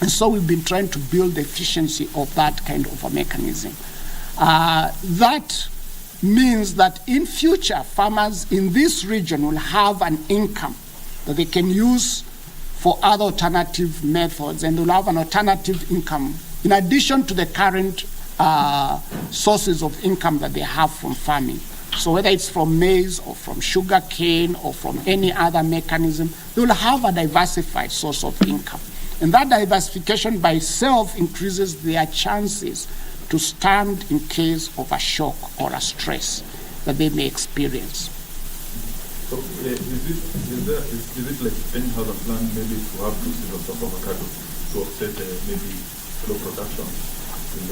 And so we've been trying to build the efficiency of that kind of a mechanism. That means that in future, farmers in this region will have an income that they can use for other alternative methods, and they'll have an alternative income in addition to the current sources of income that they have from farming. So whether it's from maize or from sugar cane or from any other mechanism, they will have a diversified source of income. And that diversification by itself increases their chances to stand in case of a shock or a stress that they may experience. So is it like Spain has a plan maybe to have 2 seasons of avocado to offset maybe low production in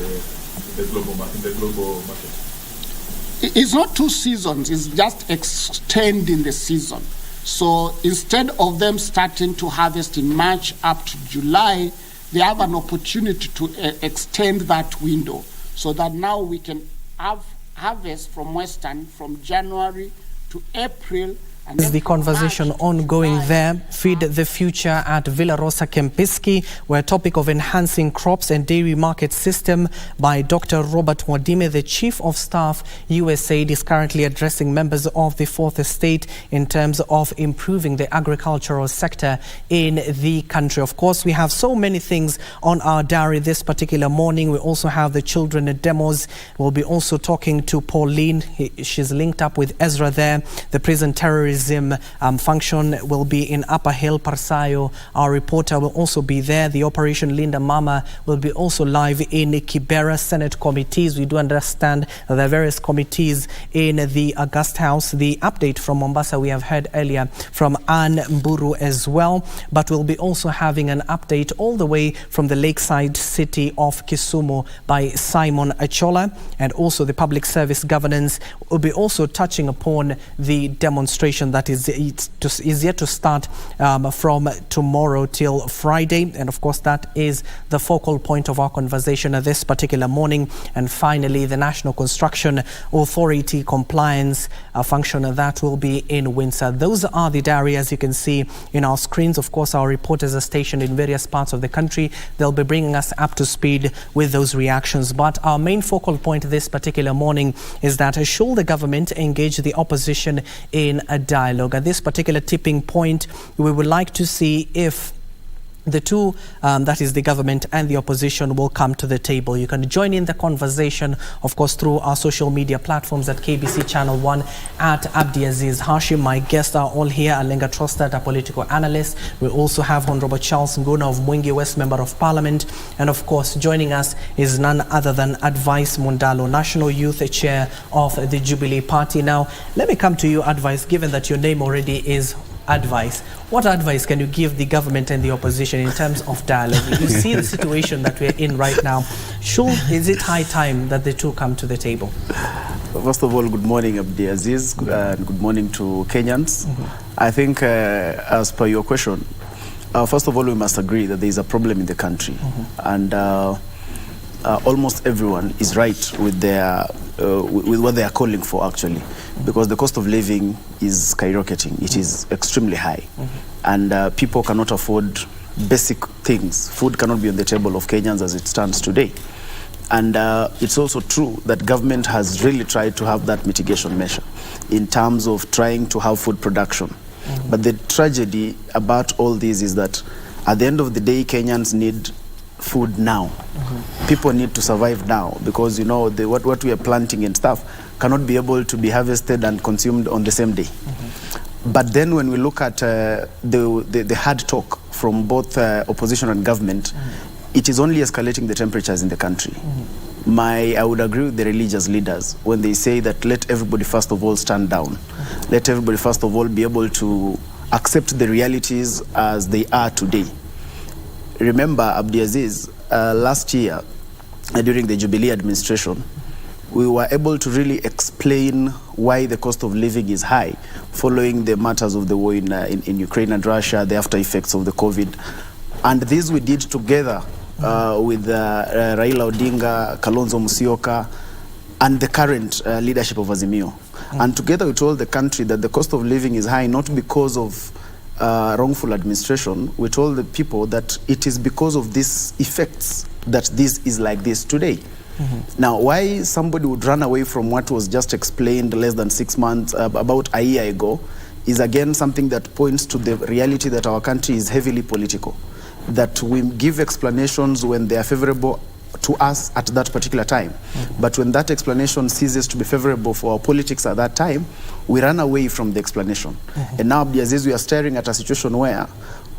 the global market? It's not 2 seasons, it's just extending the season. So instead of them starting to harvest in March up to July, they have an opportunity to extend that window so that now we can have harvest from Western from January to April. Is the conversation ongoing there? Feed the Future at Villa Rosa Kempinski, where topic of enhancing crops and dairy market system by Dr. Robert Mwadime, the Chief of Staff, USAID, is currently addressing members of the Fourth Estate in terms of improving the agricultural sector in the country. Of course, we have so many things on our diary this particular morning. We also have the children demos. We'll be also talking to Pauline. She's linked up with Ezra there. The prison terrorism function will be in Upper Hill, Parsayo. Our reporter will also be there. The Operation Linda Mama will be also live in Kibera. Senate committees. We do understand that there are various committees in the August House. The update from Mombasa we have heard earlier from Ann Mburu as well. But we'll be also having an update all the way from the lakeside city of Kisumu by Simon Achola. And also the public service governance will be also touching upon the demonstration that is yet to start from tomorrow till Friday. And of course, that is the focal point of our conversation this particular morning. And finally, the National Construction Authority compliance function that will be in Windsor. Those are the diary, as you can see in our screens. Of course, our reporters are stationed in various parts of the country. They'll be bringing us up to speed with those reactions. But our main focal point this particular morning is that should the government engage the opposition in a dialogue? At this particular tipping point, we would like to see if the two, that is the government and the opposition, will come to the table. You can join in the conversation, of course, through our social media platforms at KBC Channel 1, at Abdiaziz. Hashim, my guests are all here. Alenga Trostad, a political analyst. We also have Honorable Charles Nguna of Mwingi West, Member of Parliament. And of course, joining us is none other than Advice Mundalo, National Youth Chair of the Jubilee Party. Now, let me come to you, Advice, given that your name already is Advice. What advice can you give the government and the opposition in terms of dialogue? You see the situation that we're in right now. Is it high time that the two come to the table? First of all, good morning, Abdiaziz, and good morning to Kenyans. I think, as per your question, first of all, we must agree that there is a problem in the country, and almost everyone is right with their with what they are calling for, actually, because the cost of living is skyrocketing. It is extremely high, and people cannot afford basic things. Food cannot be on the table of Kenyans as it stands today. And it's also true that government has really tried to have that mitigation measure in terms of trying to have food production. But the tragedy about all this is that at the end of the day, Kenyans need food now. People need to survive now, because what we are planting and stuff cannot be able to be harvested and consumed on the same day. But then when we look at the hard talk from both opposition and government, it is only escalating the temperatures in the country. I would agree with the religious leaders when they say that let everybody first of all stand down. Let everybody first of all be able to accept the realities as they are today. Remember, Abdiaziz, last year during the Jubilee administration, we were able to really explain why the cost of living is high following the matters of the war in Ukraine and Russia, the after effects of the COVID. And this we did together with Raila Odinga, Kalonzo Musyoka, and the current leadership of Azimio. And together we told the country that the cost of living is high not because of wrongful administration. We told the people that it is because of these effects that this is like this today. Now, why somebody would run away from what was just explained less than 6 months, about a year ago, is again something that points to the reality that our country is heavily political. That we give explanations when they are favorable to us at that particular time. But when that explanation ceases to be favorable for our politics at that time, we run away from the explanation. And now, Abdiaziz, we are staring at a situation where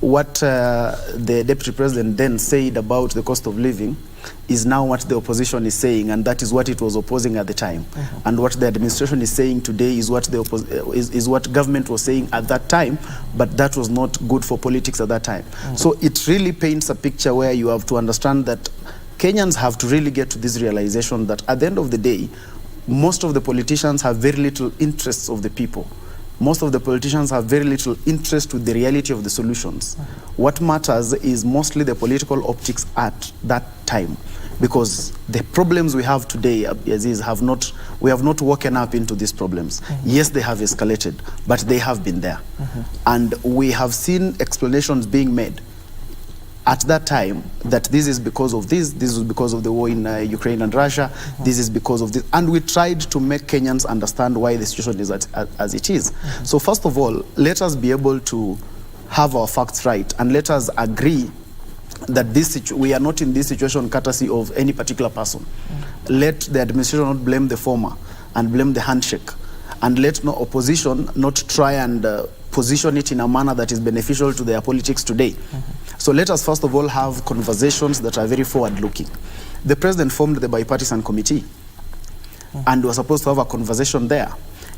what the Deputy President then said about the cost of living is now what the opposition is saying, and that is what it was opposing at the time. And what the administration is saying today is what is what government was saying at that time, but that was not good for politics at that time. So it really paints a picture where you have to understand that Kenyans have to really get to this realization that at the end of the day, most of the politicians have very little interests of the people. Most of the politicians have very little interest with the reality of the solutions. What matters is mostly the political optics at that time, because the problems we have today, Aziz, we have not woken up into these problems. Yes, they have escalated, but they have been there. And we have seen explanations being made at that time that this is because of this is because of the war in Ukraine and Russia, this is because of this. And we tried to make Kenyans understand why the situation is as it is. So first of all, let us be able to have our facts right, and let us agree that we are not in this situation courtesy of any particular person. Let the administration not blame the former and blame the handshake, and let no opposition not try and position it in a manner that is beneficial to their politics today. So let us first of all have conversations that are very forward-looking. The president formed the bipartisan committee, and we're supposed to have a conversation there.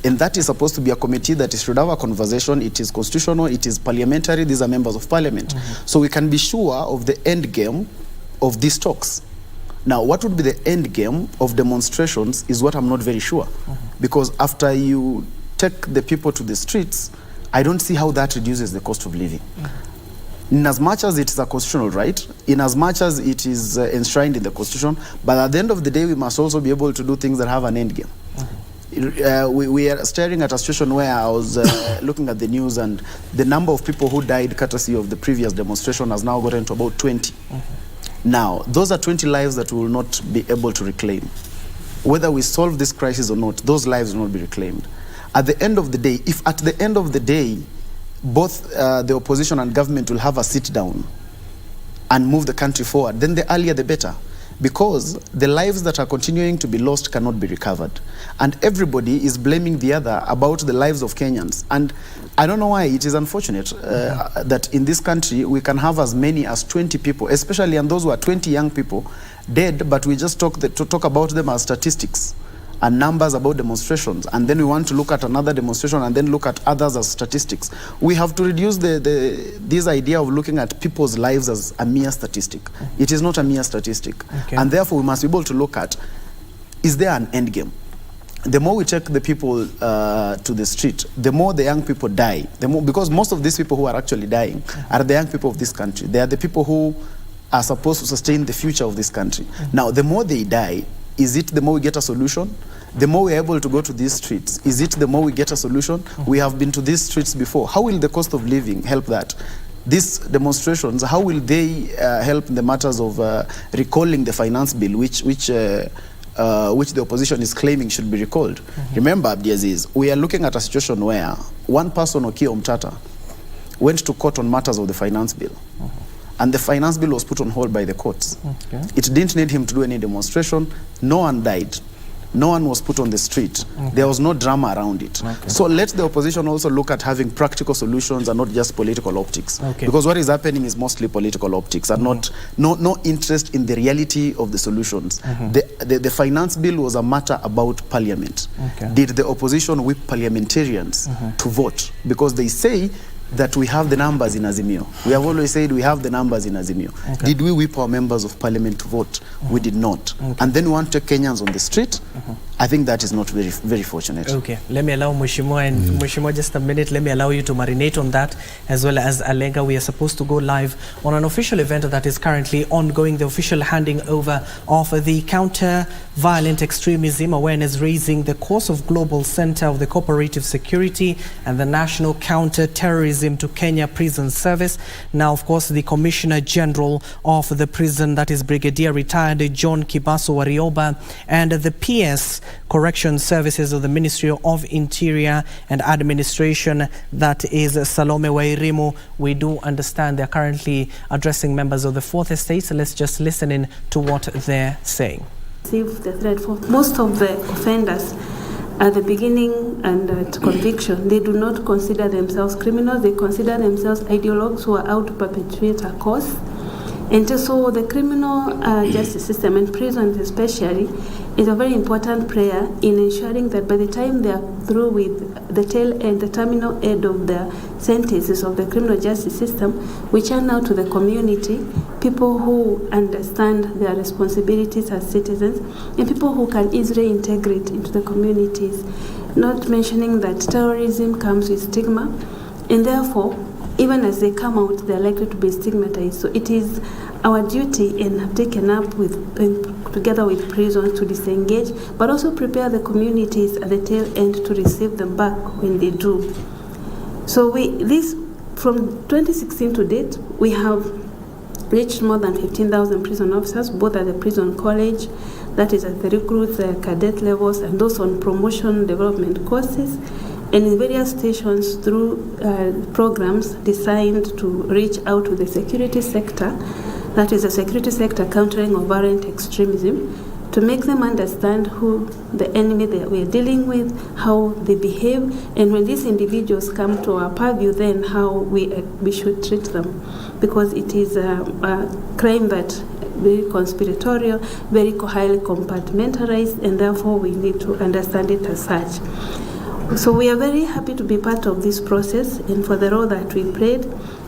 And that is supposed to be a committee that should have a conversation. It is constitutional, it is parliamentary, these are members of parliament. So we can be sure of the end game of these talks. Now, what would be the end game of demonstrations is what I'm not very sure. Because after you take the people to the streets, I don't see how that reduces the cost of living. In as much as it is a constitutional right, in as much as it is enshrined in the Constitution, but at the end of the day, we must also be able to do things that have an end game. We are staring at a situation where I was looking at the news, and the number of people who died courtesy of the previous demonstration has now gotten to about 20. Now, those are 20 lives that we will not be able to reclaim. Whether we solve this crisis or not, those lives will not be reclaimed. At the end of the day, if at the end of the day, both the opposition and government will have a sit down and move the country forward, then the earlier the better. Because the lives that are continuing to be lost cannot be recovered. And everybody is blaming the other about the lives of Kenyans. And I don't know why it is unfortunate that in this country we can have as many as 20 people, especially and those who are 20 young people, dead, but we just talk about them as statistics and numbers about demonstrations, and then we want to look at another demonstration and then look at others as statistics. We have to reduce this idea of looking at people's lives as a mere statistic. It is not a mere statistic. And therefore we must be able to look at, is there an end game? The more we take the people to the street, the more the young people die. Because most of these people who are actually dying are the young people of this country. They are the people who are supposed to sustain the future of this country. Now, the more they die, is it the more we get a solution? the more we're able to go to these streets, is it the more we get a solution? We have been to these streets before. How will the cost of living help that? These demonstrations, how will they help in the matters of recalling the finance bill, which the opposition is claiming should be recalled? Remember, Abdiaziz, we are looking at a situation where one person, Okiya Omtata, went to court on matters of the finance bill. And the finance bill was put on hold by the courts. It didn't need him to do any demonstration. No one died. No one was put on the street. There was no drama around it. So let the opposition also look at having practical solutions and not just political optics. Because what is happening is mostly political optics and no interest in the reality of the solutions. The finance bill was a matter about parliament. Did the opposition whip parliamentarians to vote? Because they say that we have the numbers in Azimio. We have always said we have the numbers in Azimio. Did we whip our members of parliament to vote? We did not. And then we want to take Kenyans on the street. I think that is not very, very fortunate. Okay, let me allow Mheshimiwa and Mheshimiwa just a minute. Let me allow you to marinate on that, as well as Alenga. We are supposed to go live on an official event that is currently ongoing, the official handing over of the Counter-Violent Extremism Awareness Raising the Cause of Global Center of the Cooperative Security and the National Counter-Terrorism to Kenya Prison Service. Now, of course, the Commissioner General of the prison, that is Brigadier Retired John Kibaso Warioba, and the PS Correction Services of the Ministry of Interior and Administration, that is Salome Wairimu. We do understand they're currently addressing members of the Fourth Estate, so let's just listen in to what they're saying. The threat for most of the offenders at the beginning and at conviction, they do not consider themselves criminals. They consider themselves ideologues who are out to perpetuate a cause. And so the criminal justice system, and prisons especially, is a very important player in ensuring that by the time they are through with the tail end, the terminal end of the sentences of the criminal justice system, we churn out to the community people who understand their responsibilities as citizens and people who can easily integrate into the communities. Not mentioning that terrorism comes with stigma, and therefore, even as they come out, they're likely to be stigmatized. So it is our duty, and have taken up with, together with prisons, to disengage, but also prepare the communities at the tail end to receive them back when they do. So from 2016 to date, we have reached more than 15,000 prison officers, both at the prison college, that is at the recruit, the cadet levels, and those on promotion development courses, and in various stations through programs designed to reach out to the security sector, that is the security sector countering of violent extremism, to make them understand who the enemy that we are dealing with, how they behave, and when these individuals come to our purview, then how we should treat them, because it is a crime that very conspiratorial, very highly compartmentalized, and therefore we need to understand it as such. So we are very happy to be part of this process and for the role that we played,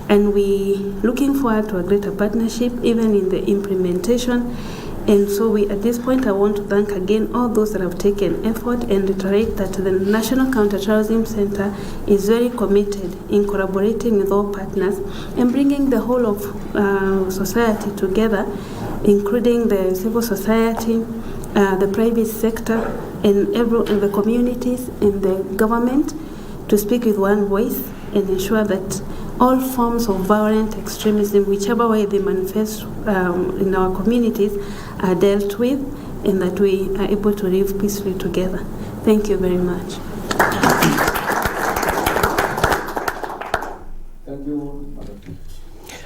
and we looking forward to a greater partnership even in the implementation. And so at this point, I want to thank again all those that have taken effort and reiterate that the National Counter-Terrorism Center is very committed in collaborating with all partners and bringing the whole of society together, including the civil society, the private sector, and the communities and the government, to speak with one voice and ensure that all forms of violent extremism, whichever way they manifest in our communities, are dealt with, and that we are able to live peacefully together. Thank you very much. Thank you.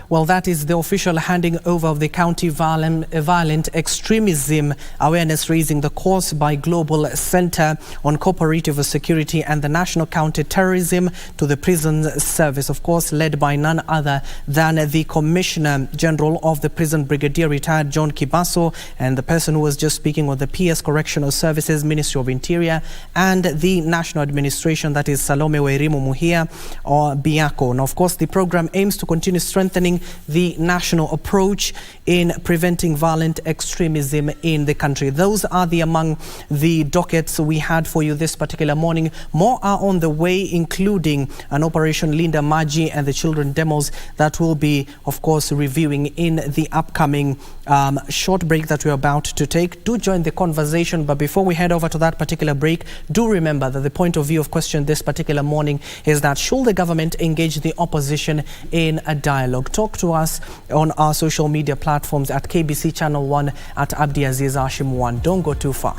Well, that is the official handing over of the Counter-Violent Extremism Awareness Raising the Cause by Global Center on Cooperative Security and the National Counter-Terrorism to the Prison Service, of course, led by none other than the Commissioner General of the Prison, Brigadier Retired John Kibaso, and the person who was just speaking with the PS Correctional Services, Ministry of Interior, and the National Administration, that is Salome Wairimu Muhia or Biako. Now, of course, the program aims to continue strengthening the national approach in preventing violent extremism in the country. Those are among the dockets we had for you this particular morning. More are on the way, including an Operation Linda Maji and the children demos that will be, of course, reviewing in the upcoming short break that we're about to take. Do join the conversation, but before we head over to that particular break, do remember that the point of view of question this particular morning is that should the government engage the opposition in a dialogue? Talk to us on our social media platforms at KBC Channel 1, at Abdiaziz Hashim 1. Don't go too far.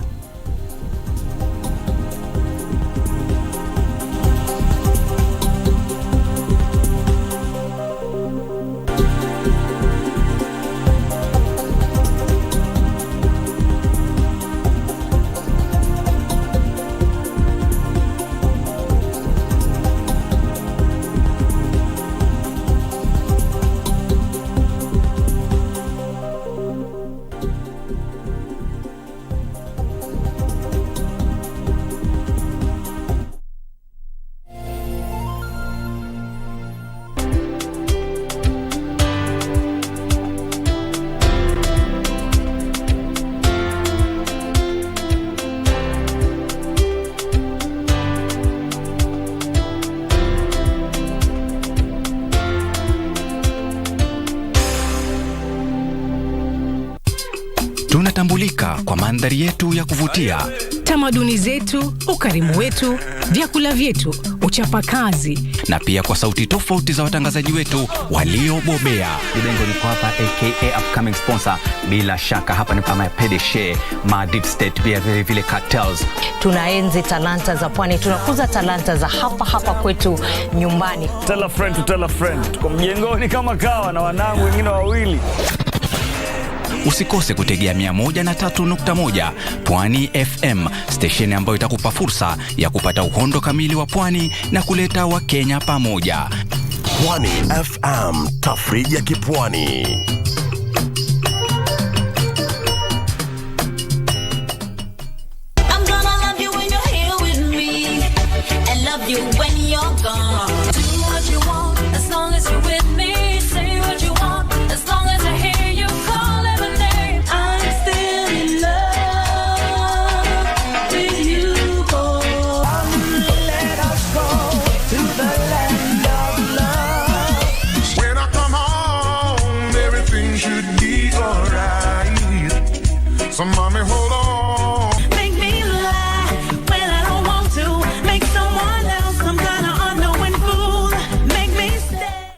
Tunatambulika kwa mandhari yetu ya kuvutia, tamaduni zetu, ukarimu wetu, vyakula vyetu, uchapakazi, na pia kwa sauti tofauti za watangazaji wetu waliobobea. Libengo liko hapa, aka upcoming sponsor. Bila shaka hapa ni kama Pedeshe, ma deep state, pia vile cartels. Tunaenzi talanta za pwani, tunakuza talanta za hapa kwetu nyumbani. Tell a friend to tell a friend. Tuko mjengoni kama kawa na wanangu wengine wawili. Usikose kutegea 103.1 Pwani FM, station ambayo itakupa fursa ya kupata uhondo kamili wa pwani na kuleta Wakenya pamoja. Pwani FM, tafrija kipwani. I'm gonna love you when you're here with me, and love you when you're gone. Do what you want as long as you're with me. Say what you want as long as I hear you call. So mommy, hold on. Make me lie when I don't want to. Make someone else some kind of unknowing fool. Make me stay.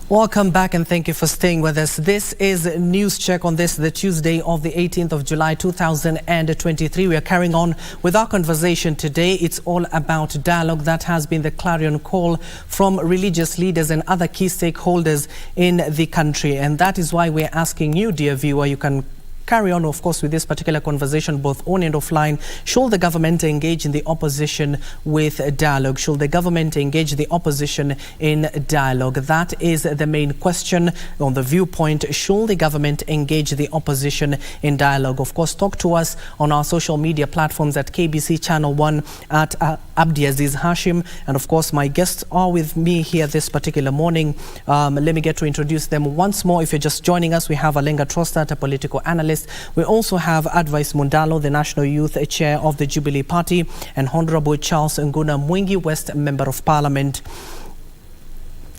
Welcome back and thank you for staying with us. This is News Check on this, the Tuesday of the 18th of July 2023. We are carrying on with our conversation today. It's all about dialogue. That has been the clarion call from religious leaders and other key stakeholders in the country. And that is why we're asking you, dear viewer, you can carry on, of course, with this particular conversation, both on and offline. Should the government engage in the opposition with dialogue? Should the government engage the opposition in dialogue? That is the main question on the viewpoint. Should the government engage the opposition in dialogue? Of course, talk to us on our social media platforms at KBC Channel 1, at Abdiaziz Hashim. And of course, my guests are with me here this particular morning. Let me get to introduce them once more. If you're just joining us, we have Alenga Trostat, a political analyst. We also have Advice Mundalo, the National Youth Chair of the Jubilee Party, and Honorable Charles Nguna Mwingi West, Member of Parliament.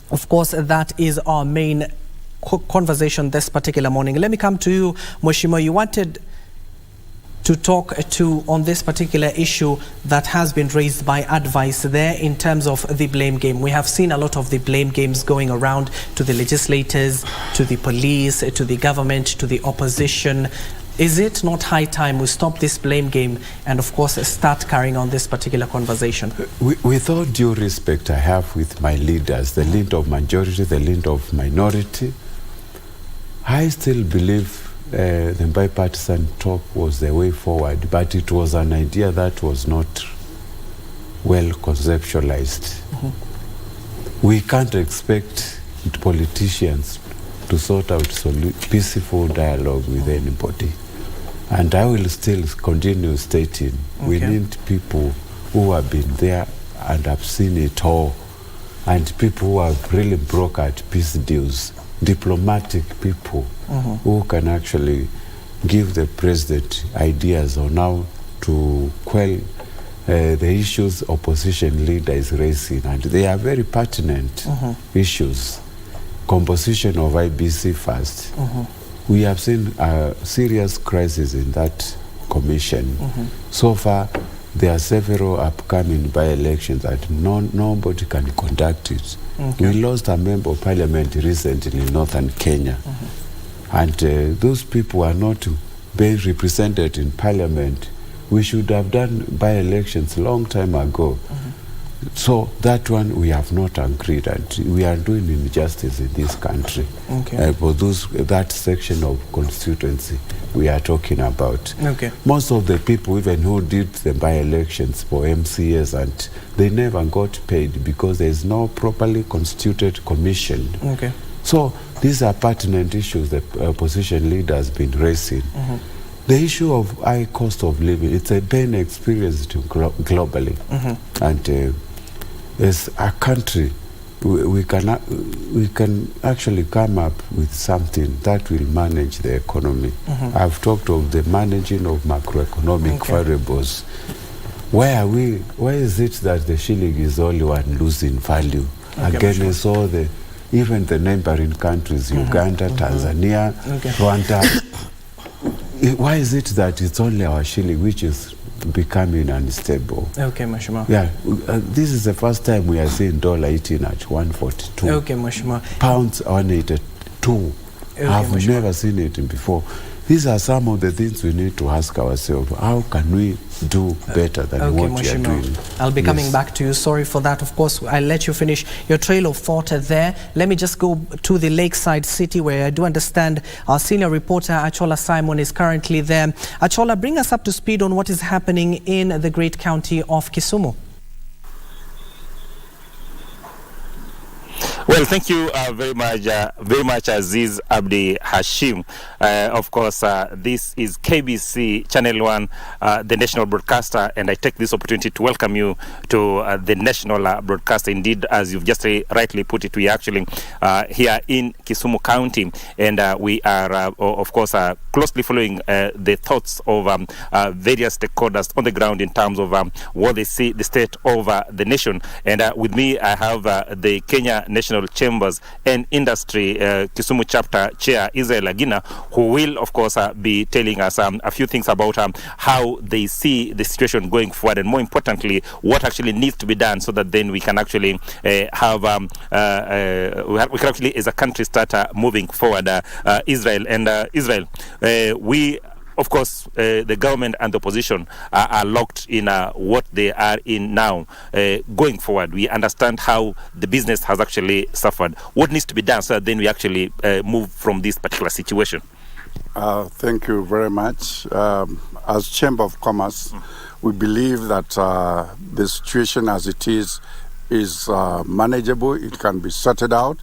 Of course, that is our main conversation this particular morning. Let me come to you, Mheshimiwa. You wanted to talk on this particular issue that has been raised by Advice there in terms of the blame game. We have seen a lot of the blame games going around to the legislators, to the police, to the government, to the opposition. Is it not high time we stop this blame game and, of course, start carrying on this particular conversation? With all due respect I have with my leaders, the lead of majority, the lead of minority, I still believe the bipartisan talk was the way forward, but it was an idea that was not well conceptualized. We can't expect politicians to sort out peaceful dialogue with anybody. And I will still continue stating, we need people who have been there and have seen it all, and people who have really brokered peace deals, diplomatic people who can actually give the president ideas on how to quell the issues opposition leader is raising, and they are very pertinent issues. Composition of IBC first. We have seen a serious crisis in that commission. So far, there are several upcoming by-elections that nobody can conduct it. We lost a member of parliament recently in northern Kenya. And those people are not being represented in parliament. We should have done by-elections a long time ago. So that one we have not agreed, and we are doing injustice in this country. For that section of constituency we are talking about. Most of the people even who did the by-elections for MCAs, and they never got paid because there is no properly constituted commission. So these are pertinent issues the opposition leader has been raising. The issue of high cost of living, it's a pain experience globally. And as a country, we can actually come up with something that will manage the economy. I've talked of the managing of macroeconomic variables. Why is it that the shilling is only one losing value against all even the neighboring countries, Uganda, Tanzania, Rwanda? Why is it that it's only our shilling which is becoming unstable? Yeah, this is the first time we are seeing dollar eating at 142. Pounds 182. I've never seen it before. These are some of the things we need to ask ourselves. How can we do better than what we are doing? I'll be coming back to you. Sorry for that. Of course, I'll let you finish your trail of thought there. Let me just go to the lakeside city, where I do understand our senior reporter, Achola Simon, is currently there. Achola, bring us up to speed on what is happening in the great county of Kisumu. Well, thank you very much, Aziz Abdi Hashim. Of course, this is KBC Channel 1, the national broadcaster, and I take this opportunity to welcome you to the national broadcaster. Indeed, as you've just rightly put it, we are actually here in Kisumu County, and we are, of course, closely following the thoughts of various stakeholders on the ground in terms of what they see the state of the nation. And with me, I have the Kenya National Chambers and Industry Kisumu Chapter Chair Israel Agina, who will, of course, be telling us a few things about how they see the situation going forward, and more importantly, what actually needs to be done so that then we can actually have we can actually, as a country, start moving forward. Israel, we, of course, the government and the opposition are locked in what they are in now. Going forward, we understand how the business has actually suffered. What needs to be done so that then we actually move from this particular situation? Thank you very much. As Chamber of Commerce, we believe that the situation as it is manageable. It can be sorted out.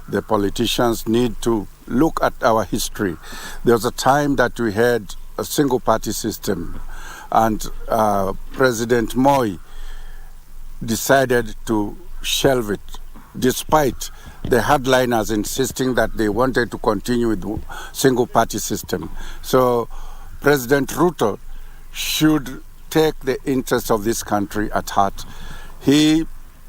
The politicians need to look at our history. There was a time that we had a single party system, and President Moi decided to shelve it, despite the hardliners insisting that they wanted to continue with the single party system. So President Ruto should take the interests of this country at heart. He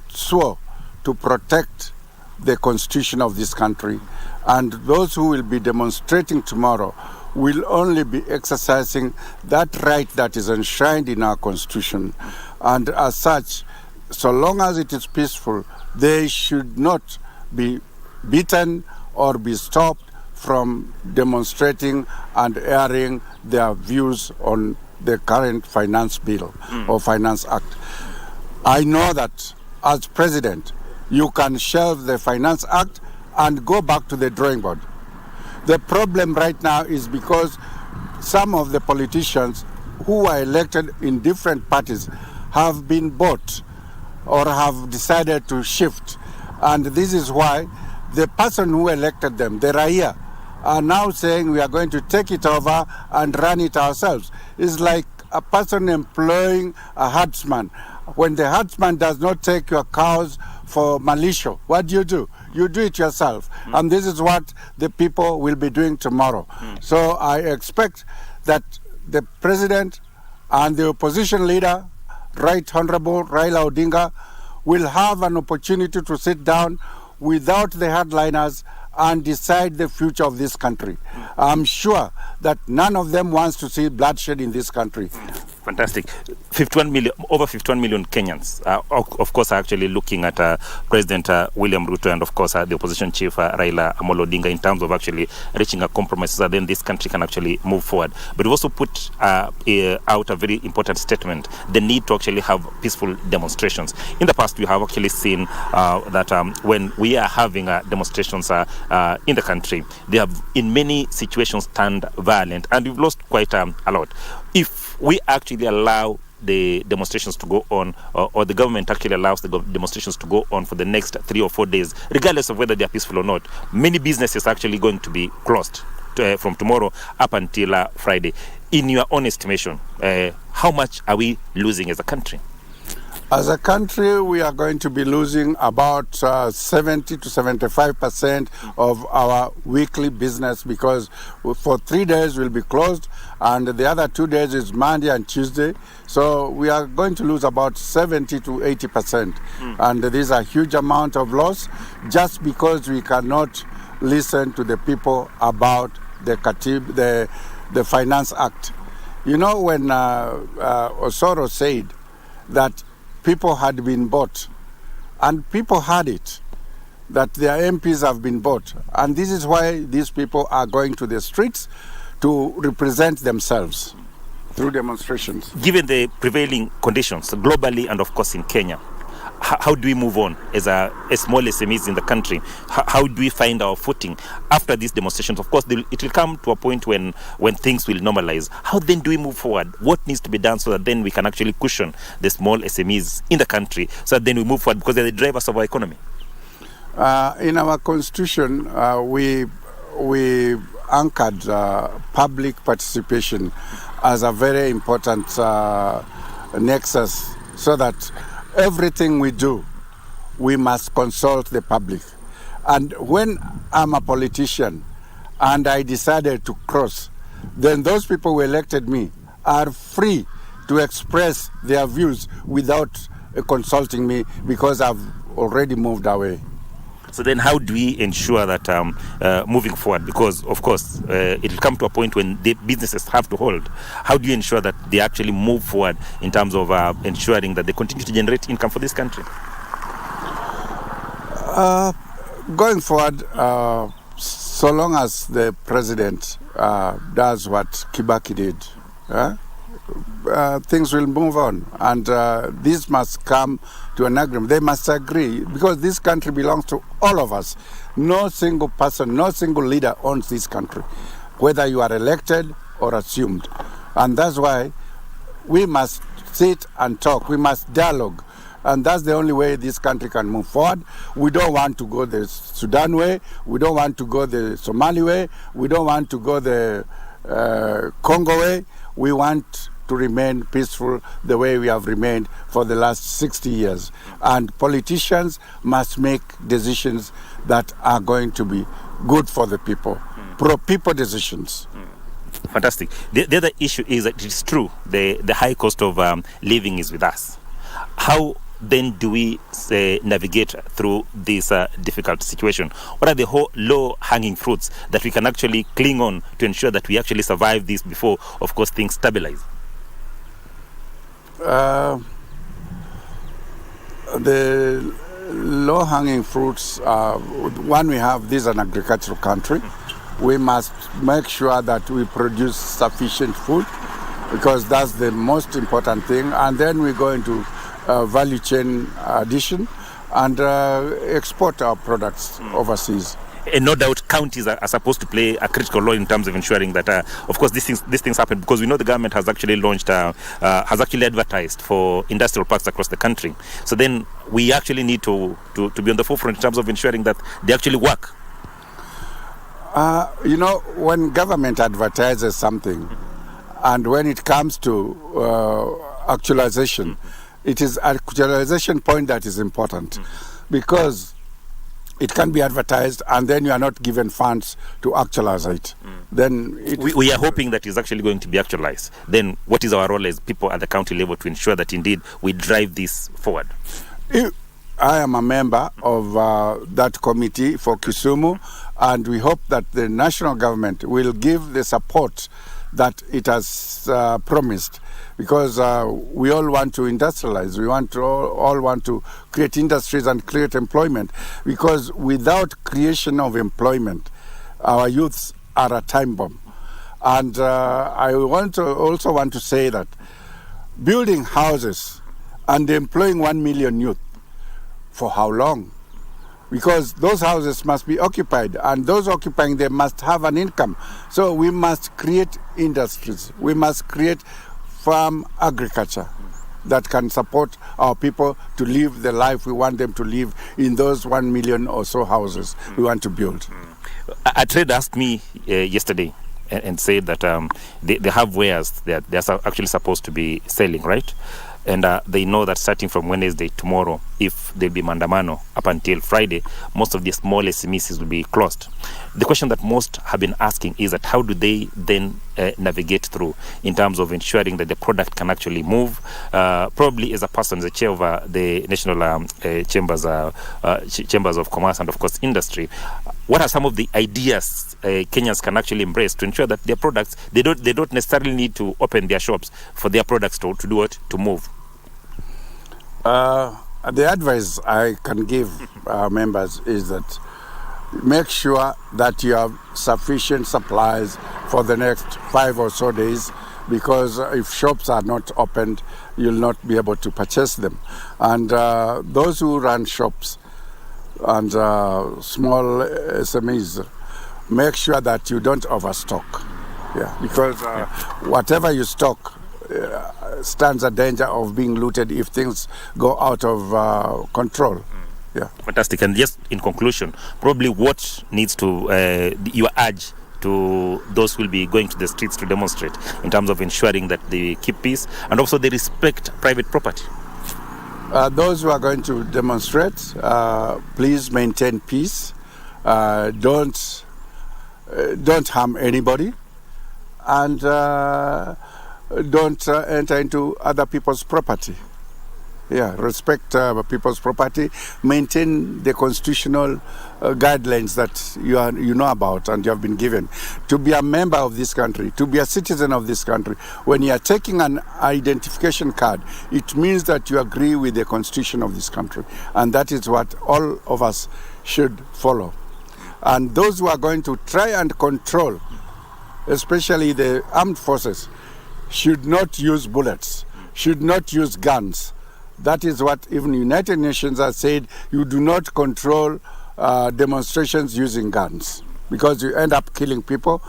swore to protect the constitution of this country, and those who will be demonstrating tomorrow will only be exercising that right that is enshrined in our constitution. And as such, so long as it is peaceful, they should not be beaten or be stopped from demonstrating and airing their views on the current finance bill or finance act. I know that as president, you can shelve the finance act and go back to the drawing board. The problem right now is because some of the politicians who are elected in different parties have been bought or have decided to shift. And this is why the person who elected them, the Raia, are now saying we are going to take it over and run it ourselves. It's like a person employing a herdsman. When the herdsman does not take your cows for militia, what do? You do it yourself. And this is what the people will be doing tomorrow. So I expect that the president and the opposition leader, Right Honorable Raila Odinga, will have an opportunity to sit down without the headliners and decide the future of this country. I'm sure that none of them wants to see bloodshed in this country. Fantastic. 51 million, over 51 million Kenyans, of course, are actually looking at President William Ruto and, of course, the opposition chief Raila Amolo Odinga in terms of actually reaching a compromise so that then this country can actually move forward. But we've also put out a very important statement, the need to actually have peaceful demonstrations. In the past, we have actually seen that when we are having demonstrations in the country, they have in many situations turned violent, and we've lost quite a lot. If we actually allow the demonstrations to go on, or the government actually allows the demonstrations to go on for the next 3 or 4 days, regardless of whether they are peaceful or not, many businesses are actually going to be closed from tomorrow up until Friday. In your own estimation, how much are we losing as a country? As a country, we are going to be losing about 70 to 75% of our weekly business, because for 3 days we'll be closed, and the other 2 days is Monday and Tuesday. So we are going to lose about 70 to 80%. And this is a huge amount of loss just because we cannot listen to the people about the Finance Act. You know, when Osoro said that people had been bought, and people had it, that their MPs have been bought. And this is why these people are going to the streets to represent themselves through demonstrations. Given the prevailing conditions globally and, of course, in Kenya, how do we move on as small SMEs in the country? How do we find our footing after these demonstrations? Of course, it will come to a point when things will normalize. How then do we move forward? What needs to be done so that then we can actually cushion the small SMEs in the country so that then we move forward, because they're the drivers of our economy? In our constitution, we anchored public participation as a very important nexus, so that everything we do, we must consult the public. And when I'm a politician and I decided to cross, then those people who elected me are free to express their views without consulting me, because I've already moved away. So then how do we ensure that moving forward, because of course it will come to a point when the businesses have to hold, how do you ensure that they actually move forward in terms of ensuring that they continue to generate income for this country? Going forward, so long as the president does what Kibaki did, things will move on, and this must come to an agreement. They must agree, because this country belongs to all of us. No single person, no single leader owns this country, whether you are elected or assumed. And that's why we must sit and talk. We must dialogue. And that's the only way this country can move forward. We don't want to go the Sudan way. We don't want to go the Somali way. We don't want to go the Congo way. We want to remain peaceful the way we have remained for the last 60 years. And politicians must make decisions that are going to be good for the people, pro-people decisions. Fantastic. The other issue is that it's true, the high cost of living is with us. How then do we navigate through this difficult situation? What are the low-hanging fruits that we can actually cling on to ensure that we actually survive this before, of course, things stabilize? The low-hanging fruits, one, we have, this is an agricultural country. we must make sure that we produce sufficient food, because that's the most important thing. And then we go into value chain addition and export our products overseas. And no doubt counties are supposed to play a critical role in terms of ensuring that, of course, these things happen, because we know the government has actually launched, has actually advertised for industrial parks across the country. So then we actually need to be on the forefront in terms of ensuring that they actually work. When government advertises something, and when it comes to actualization, it is actualization point that is important, because it can be advertised and then you are not given funds to actualize it. Then we are hoping that it's actually going to be actualized. Then what is our role as people at the county level to ensure that indeed we drive this forward? I am a member of that committee for Kisumu, and we hope that the national government will give the support that it has promised, because we all want to industrialize. We all want to create industries and create employment, because without creation of employment, our youths are a time bomb. And I also want to say that building houses and employing 1 million youth, for how long? Because those houses must be occupied, and those occupying them must have an income. So we must create industries. We must create farm agriculture that can support our people to live the life we want them to live in those 1 million or so houses we want to build. A trader asked me yesterday and said that they have wares that they're actually supposed to be selling, right? And they know that starting from Wednesday, tomorrow, if there'll be mandamano up until Friday, most of the small SMEs will be closed. The question that most have been asking is that how do they then navigate through in terms of ensuring that the product can actually move? Probably as a person, as a chair of the National Chambers of Commerce and, of course, Industry, what are some of the ideas Kenyans can actually embrace to ensure that their products, they don't necessarily need to open their shops for their products to do it, to move? The advice I can give our members is that make sure that you have sufficient supplies for the next 5 or so days, because if shops are not opened, you'll not be able to purchase them. And those who run shops and small SMEs, make sure that you don't overstock. Yeah, because whatever you stock stands a danger of being looted if things go out of control. Yeah. Fantastic. And just in conclusion, probably what needs to your urge to those who will be going to the streets to demonstrate in terms of ensuring that they keep peace and also they respect private property? Those who are going to demonstrate, please maintain peace. Don't harm anybody, and don't enter into other people's property. Yeah, respect people's property. Maintain the constitutional guidelines that you know about and you have been given. To be a member of this country, to be a citizen of this country, when you are taking an identification card, it means that you agree with the constitution of this country, and that is what all of us should follow. And those who are going to try and control, especially the armed forces, should not use bullets, should not use guns. That is what even United Nations has said. You do not control demonstrations using guns, because you end up killing people,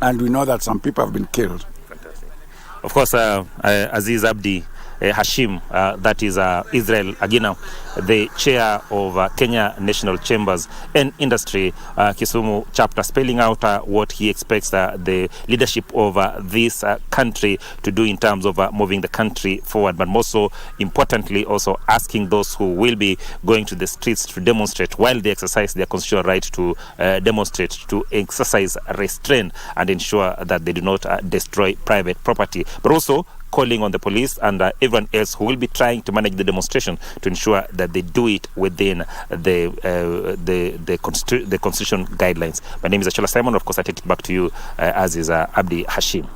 and we know that some people have been killed. Fantastic. Of course, Aziz Abdi Hashim, that is Israel Agina, the chair of Kenya National Chambers and Industry Kisumu chapter, spelling out what he expects the leadership of this country to do in terms of moving the country forward, but more so importantly also asking those who will be going to the streets to demonstrate while they exercise their constitutional right to demonstrate, to exercise restraint and ensure that they do not destroy private property, but also calling on the police and everyone else who will be trying to manage the demonstration to ensure that they do it within the constitution guidelines. My name is Achola Simon. Of course, I take it back to you, as is Abdi Hashim.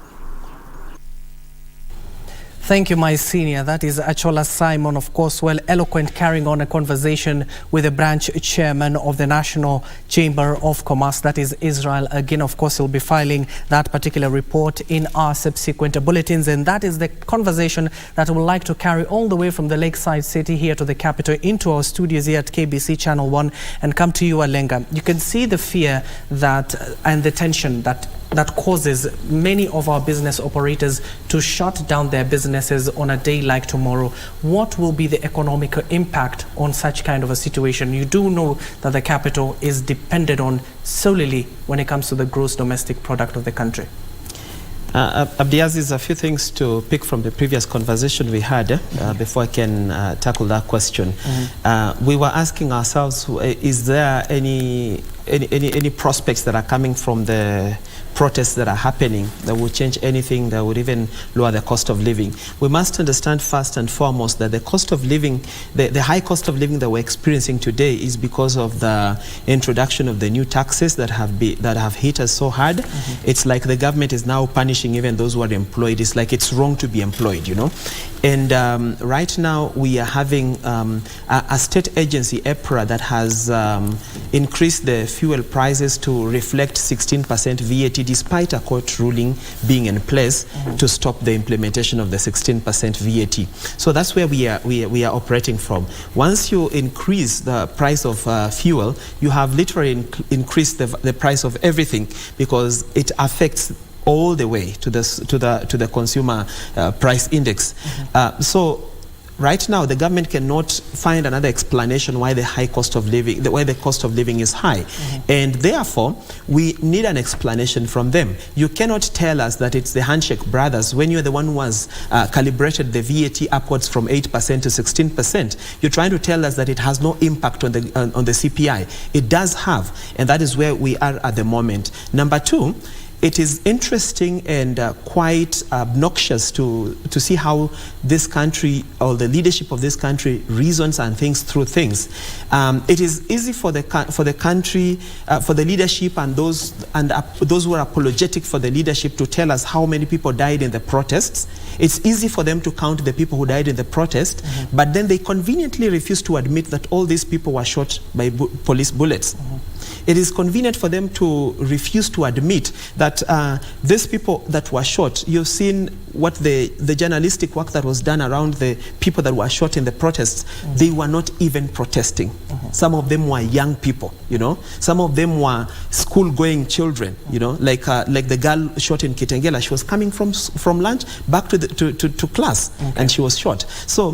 Thank you, my senior. That is Achola Simon, of course, well eloquent, carrying on a conversation with the branch chairman of the National Chamber of Commerce, that is Israel. Again, of course, he'll be filing that particular report in our subsequent bulletins, and that is the conversation that we'd like to carry all the way from the lakeside city here to the capital into our studios here at KBC Channel 1 and come to you, Alenga. You can see the fear that and the tension that causes many of our business operators to shut down their businesses on a day like tomorrow. What will be the economic impact on such kind of a situation? You do know that the capital is dependent on solely when it comes to the gross domestic product of the country. Abdiaziz, a few things to pick from the previous conversation we had before I can tackle that question. We were asking ourselves, is there any prospects that are coming from the protests that are happening that will change anything, that would even lower the cost of living? We must understand first and foremost that the cost of living, the high cost of living that we're experiencing today is because of the introduction of the new taxes that have hit us so hard. It's like the government is now punishing even those who are employed. It's like it's wrong to be employed, you know. And right now we are having a state agency, EPRA, that has increased the fuel prices to reflect 16% VAT, despite a court ruling being in place to stop the implementation of the 16% VAT. So that's where we are operating from. Once you increase the price of fuel, you have literally increased the price of everything, because it affects all the way to the consumer price index. So right now the government cannot find another explanation why the cost of living is high, and therefore we need an explanation from them. You cannot tell us that it's the handshake brothers when you're the one who has calibrated the VAT upwards from 8% to 16%. You're trying to tell us that it has no impact on the CPI. It does have, and that is where we are at the moment. Number two, it is interesting and quite obnoxious to see how this country, or the leadership of this country, reasons and thinks through things. It is easy for the country, for the leadership and those who are apologetic for the leadership to tell us how many people died in the protests. It's easy for them to count the people who died in the protest, but then they conveniently refuse to admit that all these people were shot by police bullets. It is convenient for them to refuse to admit that these people that were shot, you've seen what the journalistic work that was done around the people that were shot in the protests. They were not even protesting. Some of them were young people, you know. Some of them were school-going children, you know, like the girl shot in Kitengela. She was coming from lunch back to class, and she was shot. So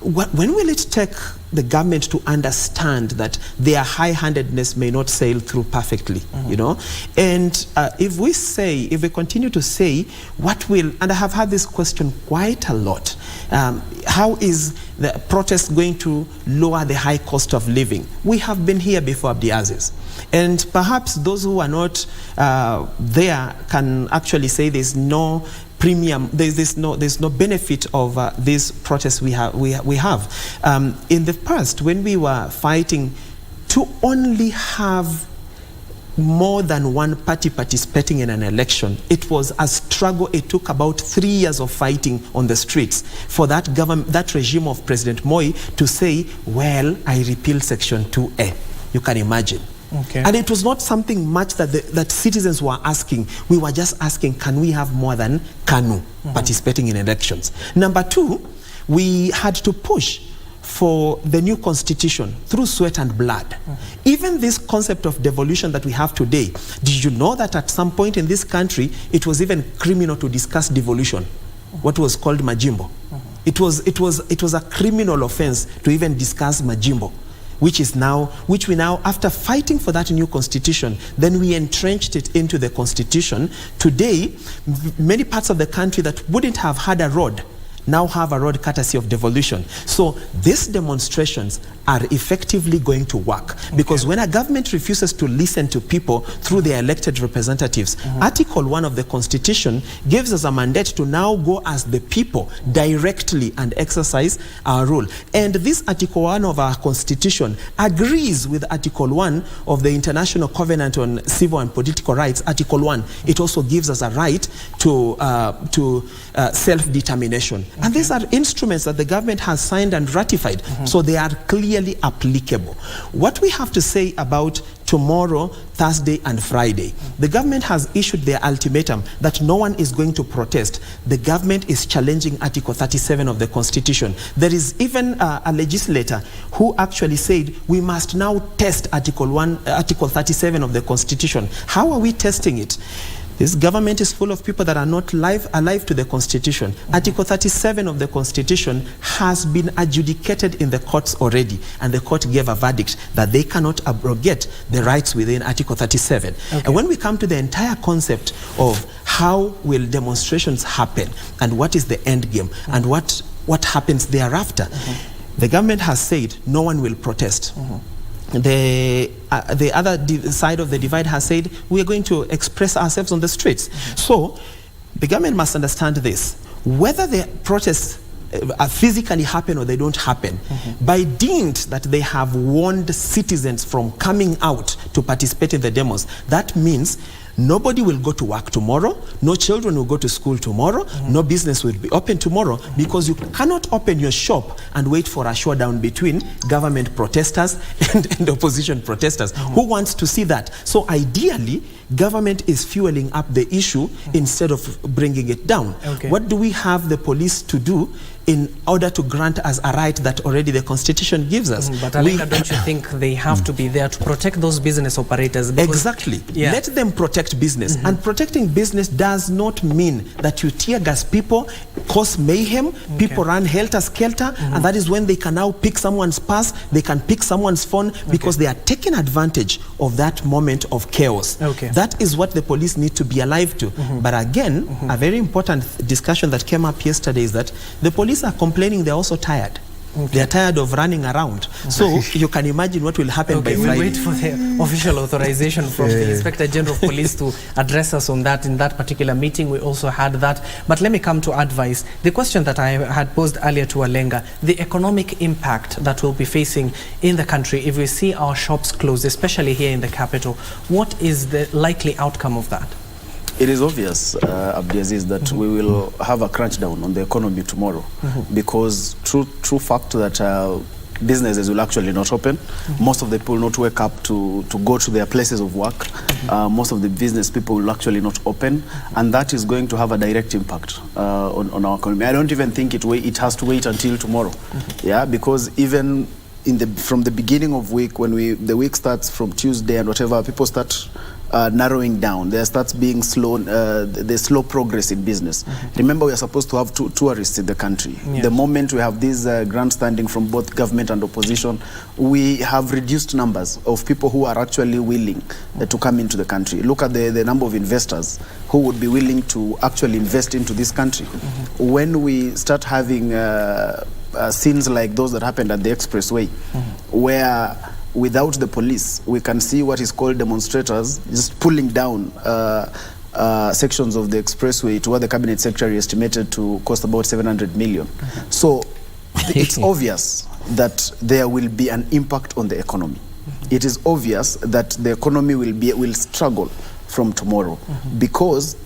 when will it take the government to understand that their high-handedness may not sail through perfectly, you know? And if we continue to say, what will, and I have had this question quite a lot, how is the protest going to lower the high cost of living? We have been here before, Abdiaziz. And perhaps those who are not there can actually say there's no premium, there's no benefit of these protests we have. In the past, when we were fighting to only have more than one party participating in an election, it was a struggle. It took about 3 years of fighting on the streets for that government, that regime of President Moi, to say, well, I repealed Section 2A. You can imagine. And it was not something much that citizens were asking. We were just asking, can we have more than KANU participating in elections? Number two, we had to push for the new constitution through sweat and blood. Even this concept of devolution that we have today, did you know that at some point in this country, it was even criminal to discuss devolution, what was called majimbo? It was a criminal offense to even discuss majimbo, which we now, after fighting for that new constitution, then we entrenched it into the constitution. Today, many parts of the country that wouldn't have had a road now have a road courtesy of devolution. So these demonstrations are effectively going to work. Because when a government refuses to listen to people through their elected representatives, Article 1 of the Constitution gives us a mandate to now go as the people directly and exercise our rule. And this Article 1 of our Constitution agrees with Article 1 of the International Covenant on Civil and Political Rights, Article 1. It also gives us a right to self-determination. And these are instruments that the government has signed and ratified, so they are clearly applicable. What we have to say about tomorrow, Thursday and Friday, the government has issued their ultimatum that no one is going to protest. The government is challenging Article 37 of the Constitution. There is even a legislator who actually said we must now test Article 37 of the Constitution. How are we testing it? This government is full of people that are not alive to the Constitution. Article 37 of the Constitution has been adjudicated in the courts already, and the court gave a verdict that they cannot abrogate the rights within Article 37. And when we come to the entire concept of how will demonstrations happen, and what is the end game, and what happens thereafter, the government has said no one will protest. The other side of the divide has said we are going to express ourselves on the streets. So the government must understand this. Whether the protests physically happen or they don't happen, by dint that they have warned citizens from coming out to participate in the demos, that means nobody will go to work tomorrow, no children will go to school tomorrow, no business will be open tomorrow, because you cannot open your shop and wait for a showdown between government protesters and opposition protesters. Who wants to see that? So ideally, government is fueling up the issue instead of bringing it down. What do we have the police to do in order to grant us a right that already the Constitution gives us? But Alenka, don't you think they have to be there to protect those business operators? Exactly. Let them protect business. And protecting business does not mean that you tear gas people, cause mayhem, people run helter-skelter, and that is when they can now pick someone's purse, they can pick someone's phone, because they are taking advantage of that moment of chaos. That is what the police need to be alive to. But again, a very important discussion that came up yesterday is that the police are complaining they're also tired. They're tired of running around. So you can imagine what will happen by Friday. We'll wait for the official authorization from the Inspector General of Police to address us on that. In that particular meeting, we also had that. But let me come to advice. The question that I had posed earlier to Alenga, the economic impact that we'll be facing in the country if we see our shops closed, especially here in the capital, what is the likely outcome of that? It is obvious, Abdiaziz, that we will have a crunch down on the economy tomorrow, because true fact that businesses will actually not open. Most of the people will not wake up to go to their places of work. Most of the business people will actually not open, and that is going to have a direct impact on our economy. I don't even think it has to wait until tomorrow. Because even from the beginning of week, when the week starts from Tuesday and whatever, people start narrowing down. There starts being the slow progress in business. Remember, we are supposed to have tourists in the country. The moment we have this grandstanding from both government and opposition, we have reduced numbers of people who are actually willing to come into the country. Look at the number of investors who would be willing to actually invest into this country. When we start having scenes like those that happened at the expressway, where without the police, we can see what is called demonstrators just pulling down sections of the expressway to what the cabinet secretary estimated to cost about 700 million. So it's obvious that there will be an impact on the economy. It is obvious that the economy will struggle from tomorrow, because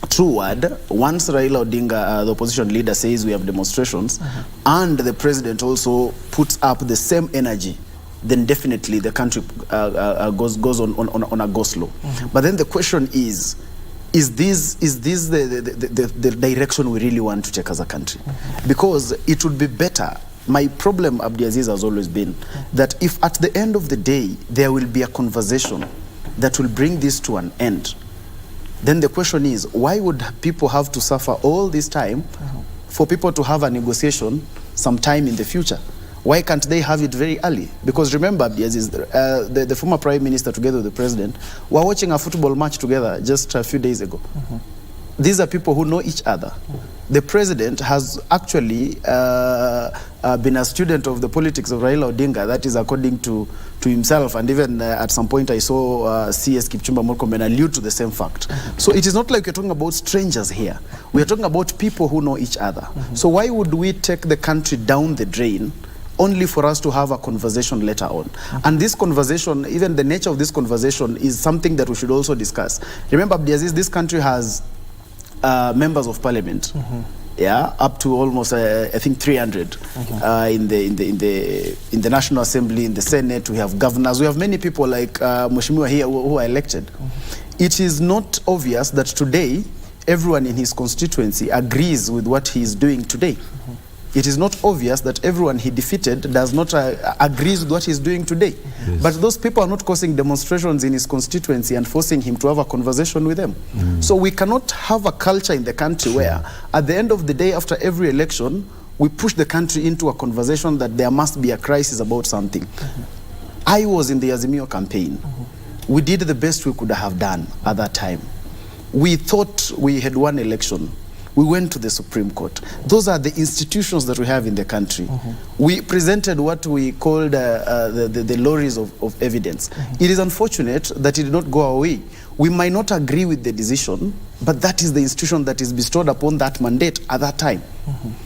true word, once Raila Odinga, the opposition leader, says we have demonstrations, and the president also puts up the same energy, then definitely the country goes on a go-slow. But then the question is this the direction we really want to take as a country? Because it would be better. My problem, Abdiaziz, has always been that if at the end of the day there will be a conversation that will bring this to an end, then the question is, why would people have to suffer all this time for people to have a negotiation sometime in the future? Why can't they have it very early? Because remember, the former Prime Minister together with the President were watching a football match together just a few days ago. These are people who know each other. the president has actually been a student of the politics of Raila Odinga. That is according to himself, and even at some point I saw CS Kipchumba Murkomen allude to the same fact. So it is not like we're talking about strangers here. We are talking about people who know each other. So why would we take the country down the drain only for us to have a conversation later on? And this conversation, even the nature of this conversation, is something that we should also discuss. Remember, Abdiaziz, this country has members of parliament. Yeah, up to almost I think 300 in the National Assembly, in the Senate. We have governors. We have many people like Mheshimiwa here who are elected. It is not obvious that today everyone in his constituency agrees with what he is doing today. It is not obvious that everyone he defeated does not agrees with what he's doing today. Yes. But those people are not causing demonstrations in his constituency and forcing him to have a conversation with them. So we cannot have a culture in the country where at the end of the day, after every election, we push the country into a conversation that there must be a crisis about something. I was in the Azimio campaign. We did the best we could have done at that time. We thought we had won election. We went to the Supreme Court. Those are the institutions that we have in the country. We presented what we called the lorries of evidence. It is unfortunate that it did not go away. We might not agree with the decision, but that is the institution that is bestowed upon that mandate at that time.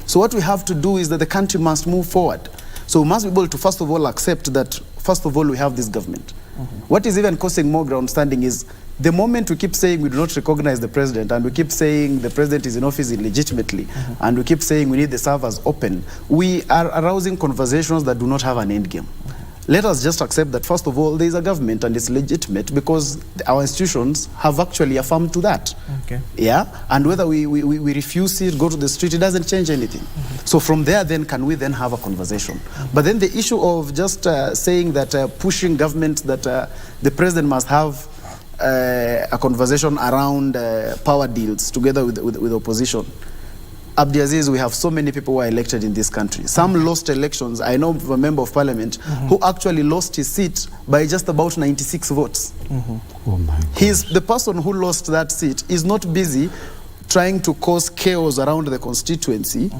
So what we have to do is that the country must move forward. So we must be able to, first of all, accept that, first of all, we have this government. What is even causing more ground standing is the moment we keep saying we do not recognize the president, and we keep saying the president is in office illegitimately, and we keep saying we need the servers open, we are arousing conversations that do not have an end game. Let us just accept that, first of all, there is a government and it's legitimate because our institutions have actually affirmed to that. Yeah, and whether we refuse it, go to the street, it doesn't change anything. So from there, then, can we then have a conversation? But then the issue of just saying that, pushing government that the president must have a conversation around power deals together with opposition. Abdiaziz, we have so many people who are elected in this country. Some lost elections. I know of a member of parliament who actually lost his seat by just about 96 votes. Oh my God. The person who lost that seat is not busy trying to cause chaos around the constituency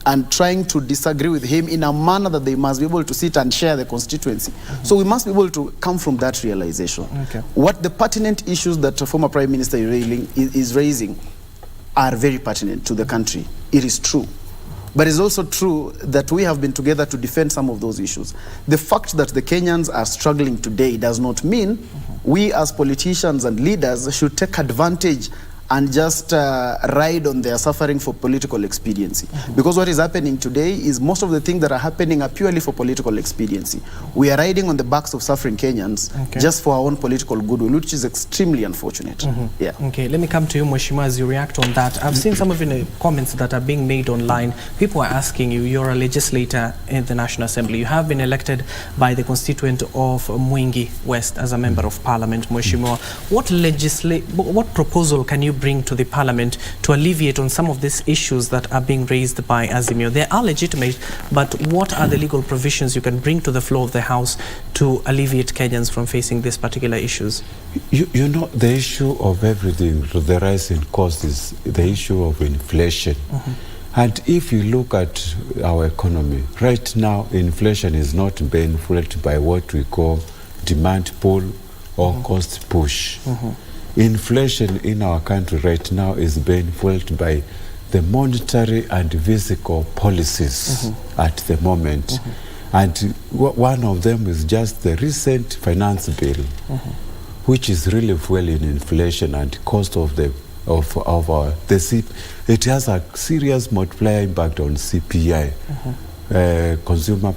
and trying to disagree with him in a manner that they must be able to sit and share the constituency. So we must be able to come from that realization. What the pertinent issues that the former Prime Minister is raising are very pertinent to the country. It is true. But it's also true that we have been together to defend some of those issues. The fact that the Kenyans are struggling today does not mean we as politicians and leaders should take advantage and just ride on their suffering for political expediency. Because what is happening today is most of the things that are happening are purely for political expediency. We are riding on the backs of suffering Kenyans just for our own political goodwill, which is extremely unfortunate. Yeah. Okay, let me come to you, Mheshimiwa, as you react on that. I've seen some of the comments that are being made online. People are asking you, you're a legislator in the National Assembly. You have been elected by the constituent of Mwingi West as a member of parliament, Mheshimiwa. What proposal can you bring to the parliament to alleviate on some of these issues that are being raised by Azimio? They are legitimate, but what are the legal provisions you can bring to the floor of the House to alleviate Kenyans from facing these particular issues? You know, the issue of everything, the rise in cost, is the issue of inflation. And if you look at our economy, right now, inflation is not being fueled by what we call demand pull or cost push. Inflation in our country right now is being fueled by the monetary and fiscal policies at the moment. And one of them is just the recent finance bill, which is really fueling inflation and cost of it has a serious multiplier impact on CPI, consumer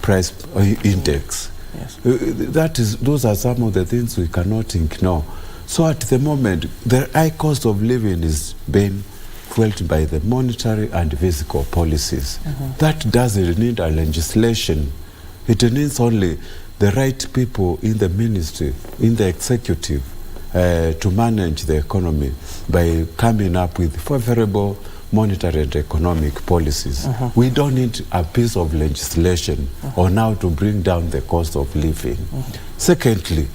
price index. Those are some of the things we cannot ignore. So at the moment, the high cost of living is being fueled by the monetary and fiscal policies. That doesn't need a legislation. It needs only the right people in the ministry, in the executive, to manage the economy by coming up with favorable monetary and economic policies. We don't need a piece of legislation or now to bring down the cost of living. Secondly,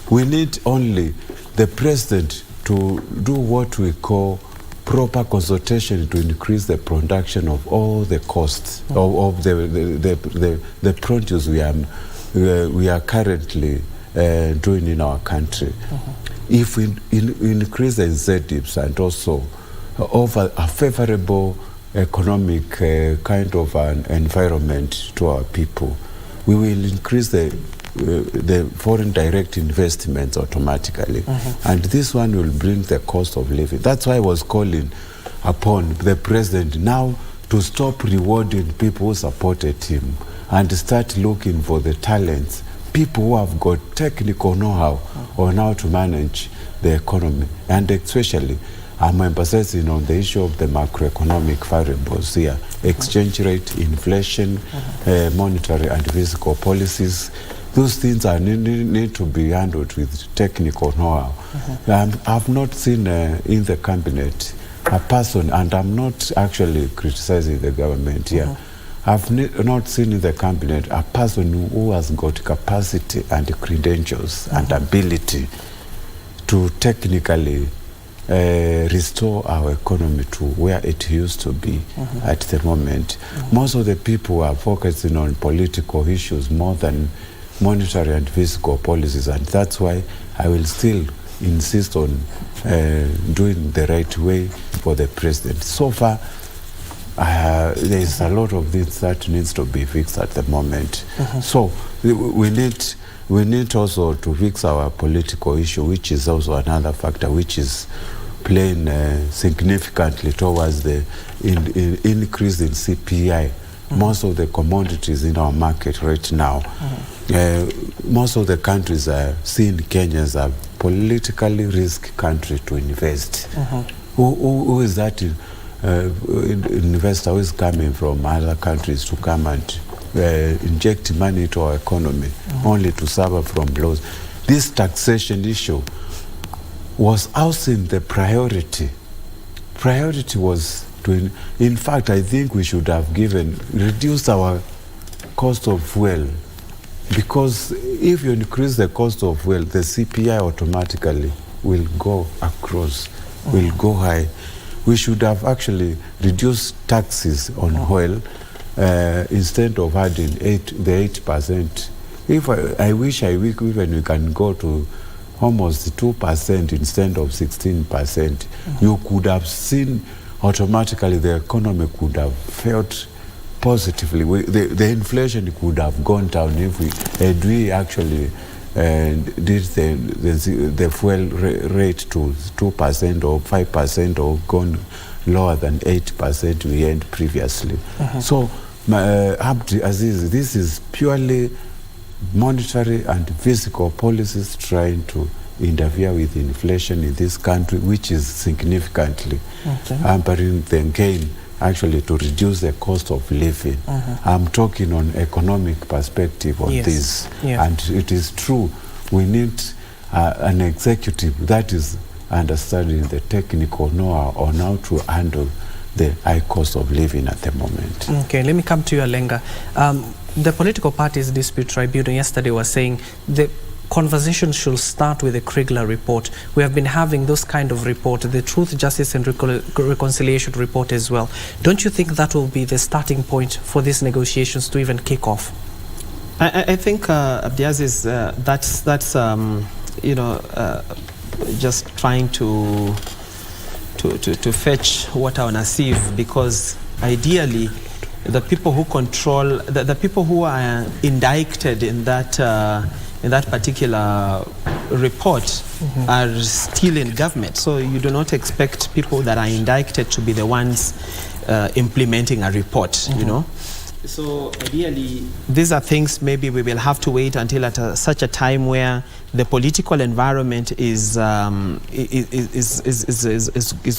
we need only the president to do what we call proper consultation to increase the production of all the costs of the produce we are currently doing in our country. If we increase the incentives and also offer a favorable economic kind of an environment to our people, we will increase the foreign direct investments automatically. And this one will bring the cost of living. That's why I was calling upon the president now to stop rewarding people who supported him and start looking for the talents, people who have got technical know-how on how to manage the economy. And especially, I'm emphasizing on the issue of the macroeconomic variables here, exchange rate, inflation, monetary and fiscal policies. Those things are need to be handled with technical know-how. I've not seen in the cabinet a person, and I'm not actually criticizing the government here, I've not seen in the cabinet a person who has got capacity and credentials and ability to technically restore our economy to where it used to be at the moment. Most of the people are focusing on political issues more than monetary and fiscal policies, and that's why I will still insist on doing the right way for the president. So far, there is a lot of this that needs to be fixed at the moment. So we need also to fix our political issue, which is also another factor which is playing significantly towards the increase in CPI. Most of the commodities in our market right now, most of the countries are seeing Kenya as a politically risky country to invest. Who is that investor who is coming from other countries to come and inject money into our economy only to suffer from loss? This taxation issue was also in the priority. Priority was to, in fact, I think we should have reduced our cost of fuel, because if you increase the cost of fuel, the CPI automatically will go across, will go high. We should have actually reduced taxes on oil instead of adding the 8%. If I wish even we can go to almost 2% instead of 16%, you could have seen automatically the economy could have felt positively. The inflation could have gone down if we actually did the fuel rate to 2% or 5% or gone lower than 8% we had previously. So, Abdiaziz, this is purely monetary and fiscal policies trying to interfere with inflation in this country, which is significantly hampering the gain actually to reduce the cost of living. I'm talking on economic perspective on this. And it is true, we need an executive that is understanding the technical know-how on how to handle the high cost of living at the moment. Okay, let me come to you, Alenga. The Political Parties Dispute Tribunal yesterday was saying the conversation should start with the Kriegler report. We have been having those kind of report, the Truth, Justice and Reconciliation report as well. Don't you think that will be the starting point for these negotiations to even kick off? I think, Abdiaziz, that's just trying to fetch water on a sieve, because ideally the people who control, the people who are indicted in that particular report are still in government. So you do not expect people that are indicted to be the ones implementing a report, you know. So ideally, these are things maybe we will have to wait until at such a time where the political environment is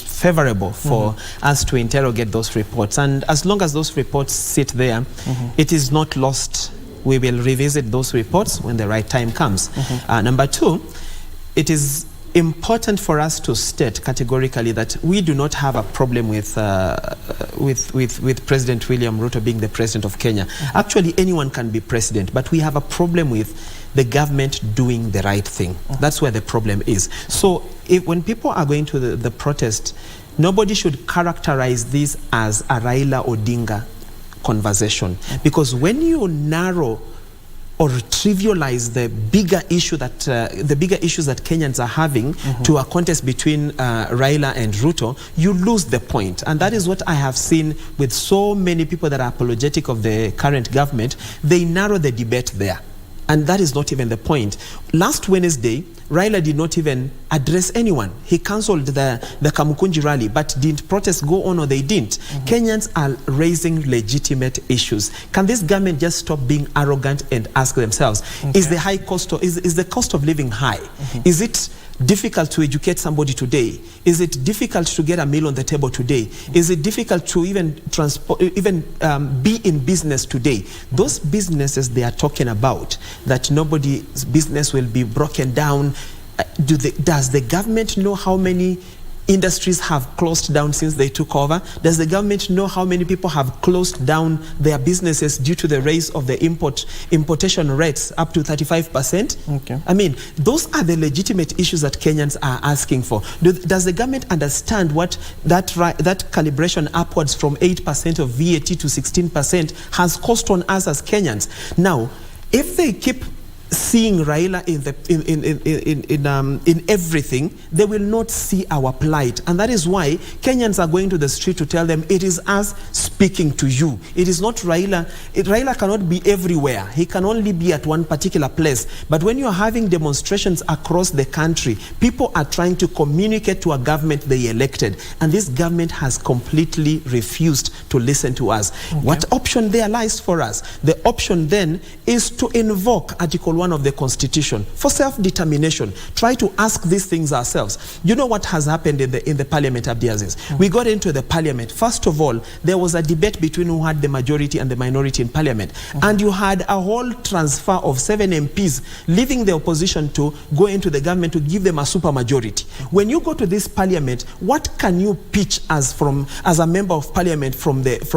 favorable for us to interrogate those reports. And as long as those reports sit there, it is not lost. We will revisit those reports when the right time comes. Number two, it is important for us to state categorically that we do not have a problem with President William Ruto being the president of Kenya. Actually, anyone can be president, but we have a problem with the government doing the right thing. That's where the problem is. So when people are going to the protest, nobody should characterize this as a Raila Odinga conversation, because when you narrow or trivialize the bigger issue that the bigger issues that Kenyans are having to a contest between Raila and Ruto, you lose the point. And that is what I have seen with so many people that are apologetic of the current government. They narrow the debate there, and that is not even the point. Last Wednesday, Raila did not even address anyone. He cancelled the Kamukunji rally, but didn't protest go on, or they didn't. Kenyans are raising legitimate issues. Can this government just stop being arrogant and ask themselves, is the high cost of, is the cost of living high? Is it difficult to educate somebody today? Is it difficult to get a meal on the table today? Is it difficult to even be in business today? Those businesses they are talking about, that nobody's business will be broken down. Does the government know how many industries have closed down since they took over? Does the government know how many people have closed down their businesses due to the raise of the importation rates up to 35%? I mean, those are the legitimate issues that Kenyans are asking for. Does the government understand what that calibration upwards from 8% of VAT to 16% has cost on us as Kenyans? Now, if they keep seeing Raila in everything, they will not see our plight. And that is why Kenyans are going to the street to tell them, it is us speaking to you. It is not Raila. Raila cannot be everywhere. He can only be at one particular place. But when you are having demonstrations across the country, people are trying to communicate to a government they elected. And this government has completely refused to listen to us. What option there lies for us? The option then is to invoke Article 1 of the Constitution for self-determination. Try to ask these things ourselves. You know what has happened in the parliament, Abdiaziz? We got into the parliament. First of all, there was a debate between who had the majority and the minority in parliament. And you had a whole transfer of 7 MPs leaving the opposition to go into the government to give them a super majority. When you go to this parliament, what can you pitch as a member of parliament from the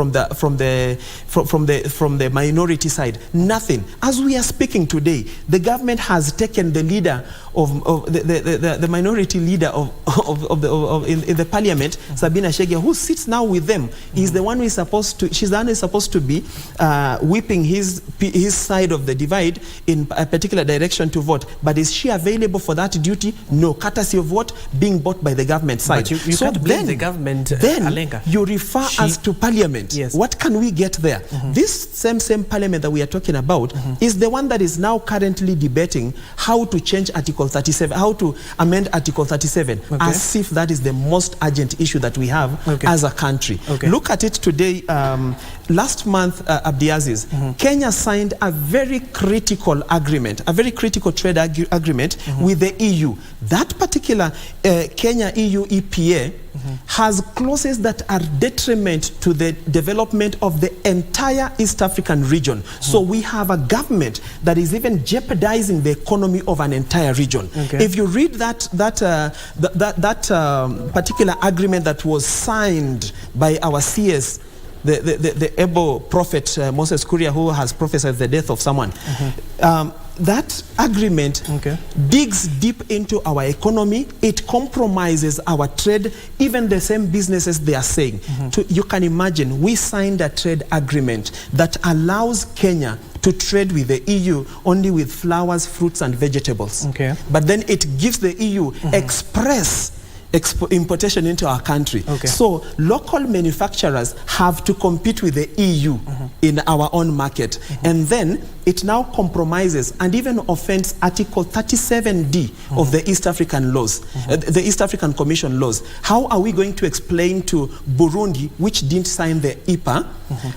minority side? Nothing. As we are speaking today, the government has taken the leader of the minority leader in the parliament, Sabina Chege, who sits now with them. Is the one who is supposed to, she's the one who is supposed to be whipping his side of the divide in a particular direction to vote. But is she available for that duty? No. Courtesy of what? Being bought by the government side. But you can't blame the government, then Alenka. You refer us to parliament. Yes. What can we get there? This same parliament that we are talking about is the one that is now currently debating how to change Article 37, how to amend Article 37, as if that is the most urgent issue that we have as a country. Look at it today. Last month, Abdiaziz, Kenya signed a very critical agreement, a very critical trade agreement with the EU. That particular Kenya-EU EPA has clauses that are detriment to the development of the entire East African region. So we have a government that is even jeopardizing the economy of an entire region. If you read that particular agreement that was signed by our CS, the able prophet Moses Kuria, who has prophesied the death of someone, that agreement digs deep into our economy. It compromises our trade, even the same businesses they are saying. You can imagine, we signed a trade agreement that allows Kenya to trade with the EU only with flowers, fruits and vegetables. But then it gives the EU express importation into our country. So local manufacturers have to compete with the EU in our own market. And then it now compromises and even offends Article 37D of the East African laws, the East African Commission laws. How are we going to explain to Burundi, which didn't sign the EPA,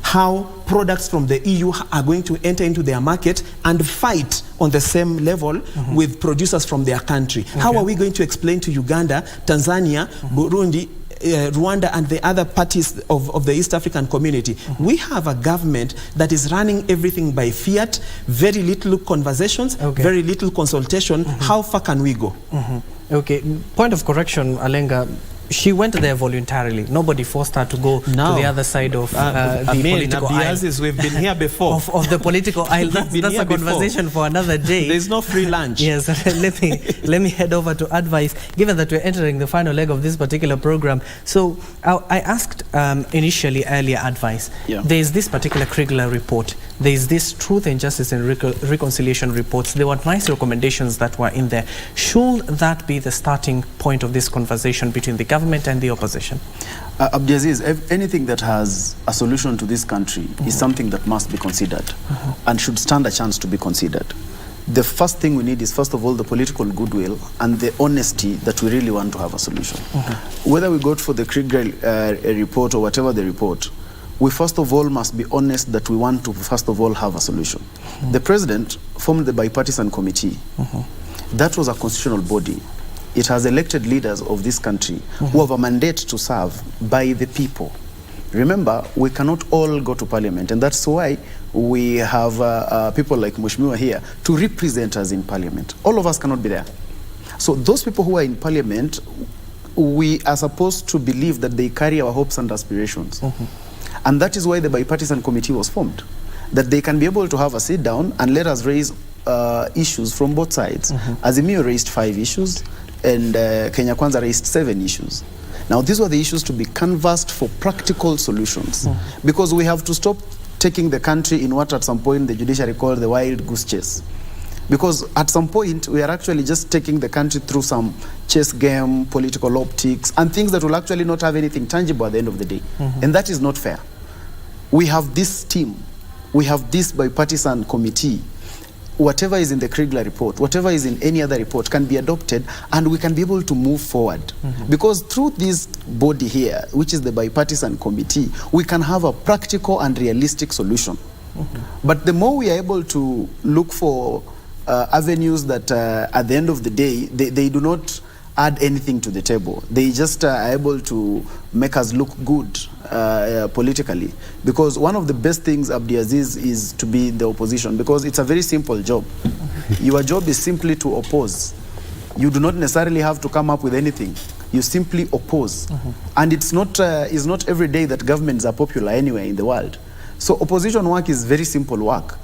how products from the EU are going to enter into their market and fight on the same level with producers from their country? How are we going to explain to Uganda, Tanzania, Burundi, Rwanda and the other parties of the East African community? We have a government that is running everything by fiat, very little conversations, very little consultation. How far can we go? Point of correction, Alenga. she went there voluntarily. Nobody forced her to go to the other side of the political Abdiaziz, we've been here before. of the political aisle. That's a conversation for another day. There's no free lunch. Yes, let me head over to advice, given that we're entering the final leg of this particular program. So I asked initially earlier advice. Yeah. There's this particular Kriegler report. There's this Truth and Justice and Reconciliation reports. There were nice recommendations that were in there. Should that be the starting point of this conversation between the government and the opposition? Abdiaziz, anything that has a solution to this country is something that must be considered and should stand a chance to be considered. The first thing we need is, first of all, the political goodwill and the honesty that we really want to have a solution. Whether we go for the Kriegler report or whatever the report, we first of all must be honest that we want to first of all have a solution. The president formed the bipartisan committee. That was a constitutional body. It has elected leaders of this country who have a mandate to serve by the people. Remember, we cannot all go to parliament, and that's why we have people like Mheshimiwa here to represent us in parliament. All of us cannot be there. So those people who are in parliament, we are supposed to believe that they carry our hopes and aspirations. And that is why the bipartisan committee was formed, that they can be able to have a sit down and let us raise issues from both sides. Azimio raised 5 issues, and Kenya Kwanza raised 7 issues. Now, these were the issues to be canvassed for practical solutions, because we have to stop taking the country in what at some point the judiciary called the wild goose chase. Because at some point, we are actually just taking the country through some chess game, political optics, and things that will actually not have anything tangible at the end of the day. And that is not fair. We have this team, we have this bipartisan committee. Whatever is in the Kriegler report, whatever is in any other report can be adopted, and we can be able to move forward. Because through this body here, which is the bipartisan committee, we can have a practical and realistic solution. But the more we are able to look for avenues that at the end of the day, they do not add anything to the table. They just are able to make us look good politically. Because one of the best things, Abdiaziz, is to be in the opposition, because it's a very simple job. Your job is simply to oppose. You do not necessarily have to come up with anything. You simply oppose. And it's not every day that governments are popular anywhere in the world. So opposition work is very simple work.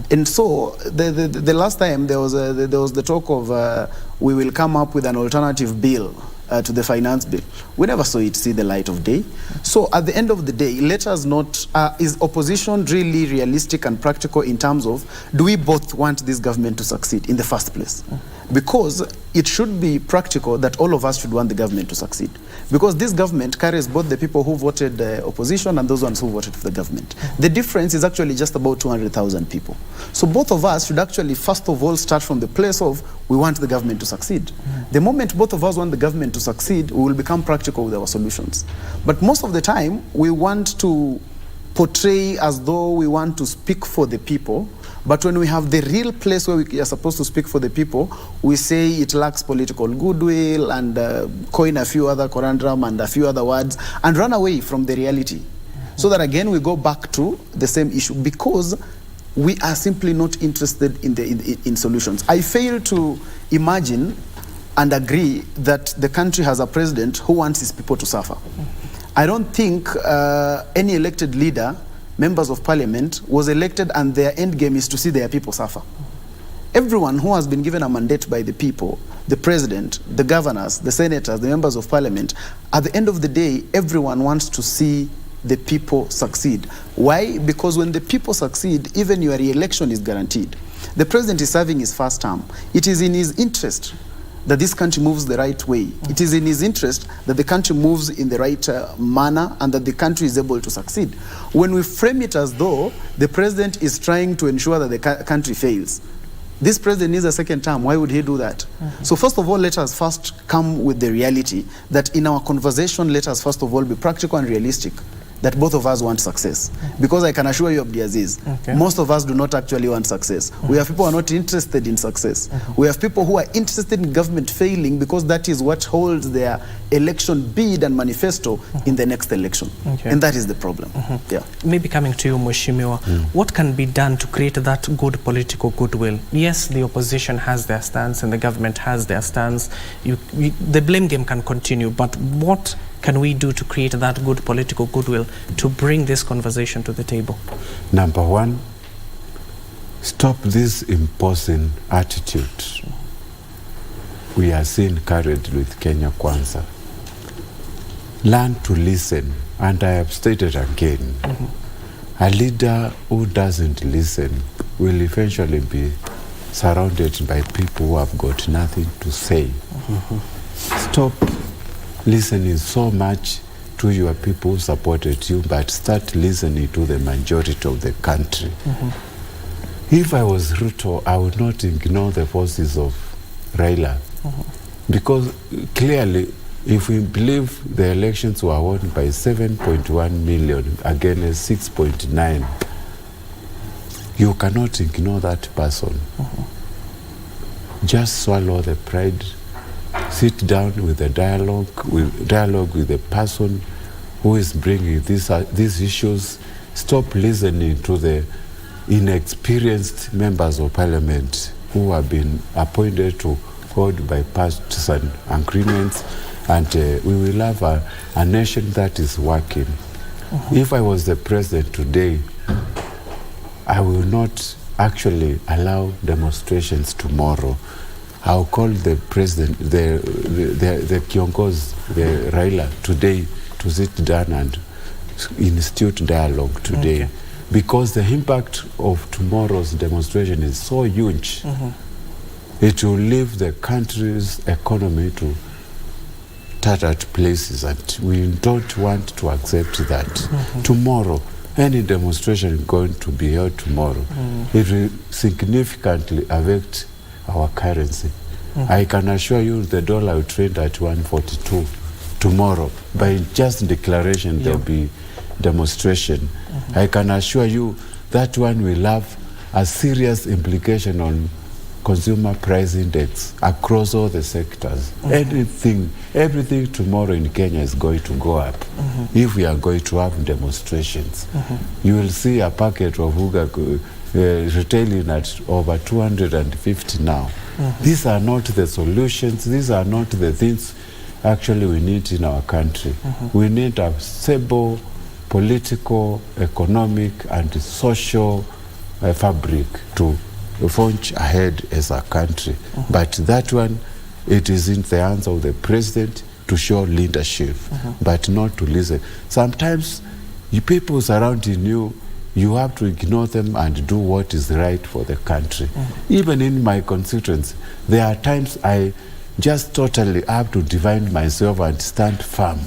And so the last time there was the talk of we will come up with an alternative bill to the finance bill. We never saw it see the light of day. So at the end of the day, let us not, is opposition really realistic and practical in terms of, do we both want this government to succeed in the first place? Because it should be practical that all of us should want the government to succeed. Because this government carries both the people who voted the opposition and those ones who voted for the government. The difference is actually just about 200,000 people. So both of us should actually first of all start from the place of, we want the government to succeed. The moment both of us want the government to succeed, we will become practical with our solutions. But most of the time, we want to portray as though we want to speak for the people, but when we have the real place where we are supposed to speak for the people, we say it lacks political goodwill and coin a few other conundrum and a few other words and run away from the reality. So that again, we go back to the same issue because we are simply not interested in solutions. I fail to imagine and agree that the country has a president who wants his people to suffer. I don't think any elected leader, members of parliament, was elected and their end game is to see their people suffer. Everyone who has been given a mandate by the people, the president, the governors, the senators, the members of parliament, at the end of the day, everyone wants to see the people succeed. Why? Because when the people succeed, even your re-election is guaranteed. The president is serving his first term. It is in his interest that this country moves the right way. It is in his interest that the country moves in the right manner and that the country is able to succeed. When we frame it as though the president is trying to ensure that the country fails, this president needs a second term. Why would he do that? So first of all, let us first come with the reality that in our conversation, let us first of all be practical and realistic. that both of us want success. Because I can assure you, Abdiaziz, most of us do not actually want success. We have people who are not interested in success. We have people who are interested in government failing because that is what holds their election bid and manifesto in the next election. And that is the problem. Yeah. Maybe coming to you, Mheshimiwa, what can be done to create that good political goodwill? Yes, the opposition has their stance and the government has their stance. The blame game can continue, but what can we do to create that good political goodwill to bring this conversation to the table? Number one, stop this imposing attitude we are seeing carried with Kenya Kwanza. Learn to listen, and I have stated again, a leader who doesn't listen will eventually be surrounded by people who have got nothing to say. Stop listening so much to your people who supported you, but start listening to the majority of the country. If I was Ruto, I would not ignore the forces of Raila, because clearly, if we believe the elections were won by 7.1 million against 6.9, you cannot ignore that person. Just swallow the pride. Sit down with the dialogue with the person who is bringing these issues. Stop listening to the inexperienced members of parliament who have been appointed to hold bipartisan agreements, and we will have a nation that is working. If I was the president today, I will not actually allow demonstrations tomorrow. I'll call the president, the Kiongozi, the Raila, today to sit down and institute dialogue today. Because the impact of tomorrow's demonstration is so huge. It will leave the country's economy to tattered places, and we don't want to accept that. Tomorrow, any demonstration going to be held tomorrow, it will significantly affect our currency. I can assure you the dollar will trade at 142 tomorrow. By just declaration, there will be demonstration. I can assure you that one will have a serious implication on consumer price index across all the sectors. Everything tomorrow in Kenya is going to go up if we are going to have demonstrations. You will see a packet of Uga retailing at over 250 now. These are not the solutions. These are not the things actually we need in our country. We need a stable political, economic, and social fabric to forge ahead as a country. But that one, it is in the hands of the president to show leadership, but not to listen. Sometimes you people surrounding you, you have to ignore them and do what is right for the country. Even in my constituents, there are times I just totally have to divine myself and stand firm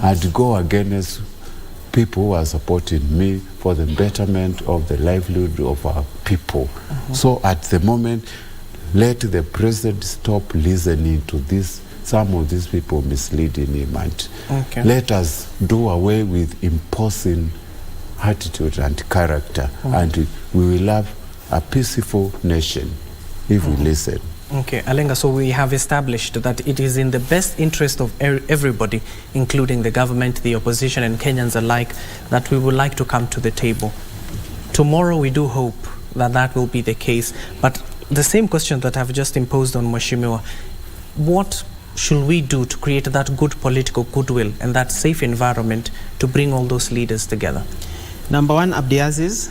and go against people who are supporting me for the betterment of the livelihood of our people. So at the moment, let the president stop listening to some of these people misleading him, and let us do away with imposing attitude and character, and we will have a peaceful nation if we listen. Okay, Alenga, so we have established that it is in the best interest of everybody, including the government, the opposition, and Kenyans alike, that we would like to come to the table. Tomorrow we do hope that that will be the case, but the same question that I've just imposed on Mheshimiwa, what should we do to create that good political goodwill and that safe environment to bring all those leaders together? Number one, Abdiaziz,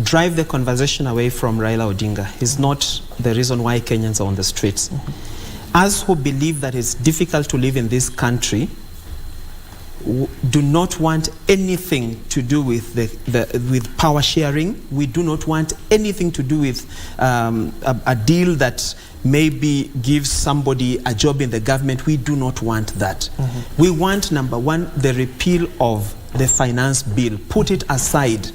drive the conversation away from Raila Odinga. He's not the reason why Kenyans are on the streets. Us who believe that it's difficult to live in this country do not want anything to do with with power sharing. We do not want anything to do with a deal that maybe gives somebody a job in the government. We do not want that. We want, number one, the repeal of the finance bill. Put it aside.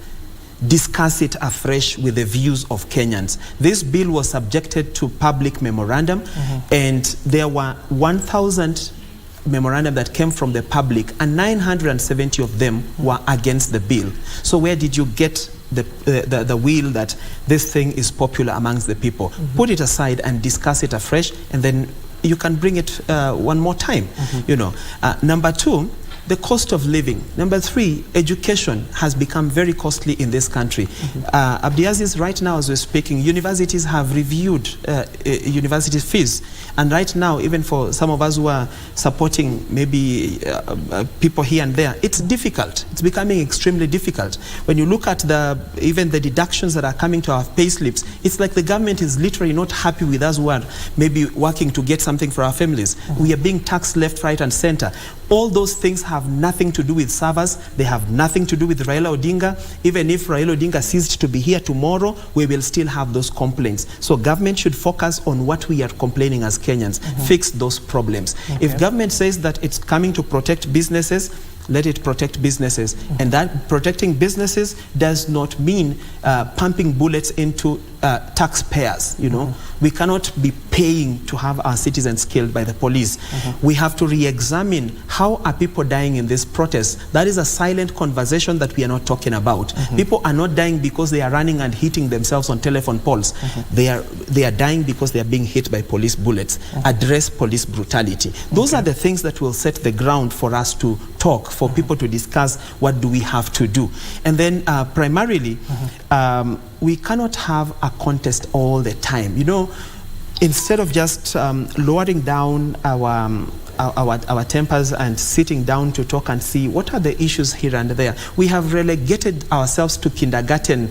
Discuss it afresh with the views of Kenyans. This bill was subjected to public memorandum, and there were 1,000 memorandum that came from the public, and 970 of them were against the bill. So where did you get the will that this thing is popular amongst the people? Put it aside and discuss it afresh, and then you can bring it one more time. You know, number two, the cost of living. Number three, education has become very costly in this country. Abdiaziz, right now as we're speaking, universities have reviewed university fees. And right now, even for some of us who are supporting maybe people here and there, it's difficult. It's becoming extremely difficult. When you look at even the deductions that are coming to our pay slips, it's like the government is literally not happy with us who are maybe working to get something for our families. We are being taxed left, right, and center. All those things have nothing to do with servers. They have nothing to do with Raila Odinga. Even if Raila Odinga ceased to be here tomorrow, we will still have those complaints. So government should focus on what we are complaining as Kenyans, fix those problems. If government says that it's coming to protect businesses, let it protect businesses. And that protecting businesses does not mean pumping bullets into taxpayers. You know, we cannot be paying to have our citizens killed by the police. We have to re-examine how are people dying in this protest. That is a silent conversation that we are not talking about. People are not dying because they are running and hitting themselves on telephone poles. They are dying because they are being hit by police bullets. Address police brutality. Those are the things that will set the ground for us to talk, for people to discuss what do we have to do. And then primarily, we cannot have a contest all the time. You know, instead of just lowering down our tempers and sitting down to talk and see what are the issues here and there, we have relegated ourselves to kindergarten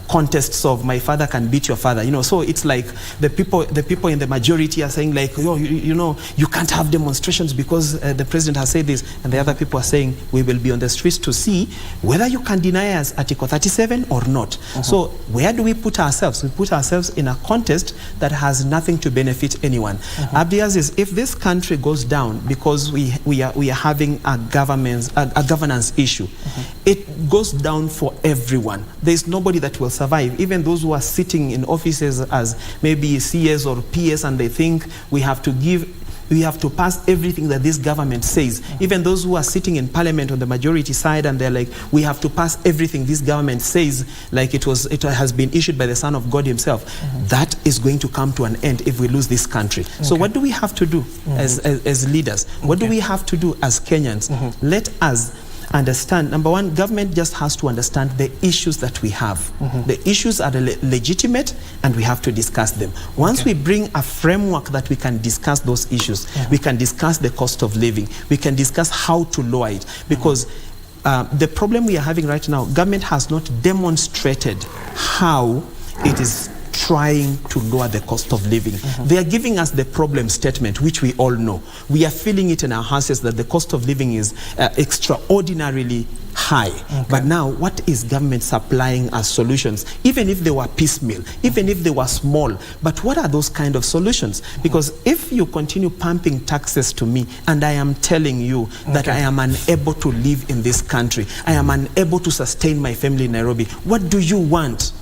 contests of my father can beat your father. You know, so it's like the people in the majority are saying like, oh, you know, you can't have demonstrations because the president has said this, and the other people are saying we will be on the streets to see whether you can deny us Article 37 or not. So where do we put ourselves? We put ourselves in a contest that has nothing to benefit anyone. Abdiaziz, if this country goes down because we are having a governance issue, it goes down for everyone. There's nobody that will survive. Even those who are sitting in offices as maybe CS or PS, and they think we have to pass everything that this government says. Even those who are sitting in parliament on the majority side, and they're like, we have to pass everything this government says, like it has been issued by the Son of God himself. That is going to come to an end if we lose this country. So what do we have to do as leaders? What do we have to do as Kenyans? Let us understand, number one, government just has to understand the issues that we have. The issues are legitimate, and we have to discuss them. Once we bring a framework that we can discuss those issues, we can discuss the cost of living, we can discuss how to lower it, because the problem we are having right now, government has not demonstrated how it is trying to lower the cost of living. They are giving us the problem statement, which we all know. We are feeling it in our houses that the cost of living is extraordinarily high. But now, what is government supplying as solutions? Even if they were piecemeal, even if they were small, but what are those kind of solutions? Because if you continue pumping taxes to me, and I am telling you that I am unable to live in this country, I am unable to sustain my family in Nairobi, what do you want?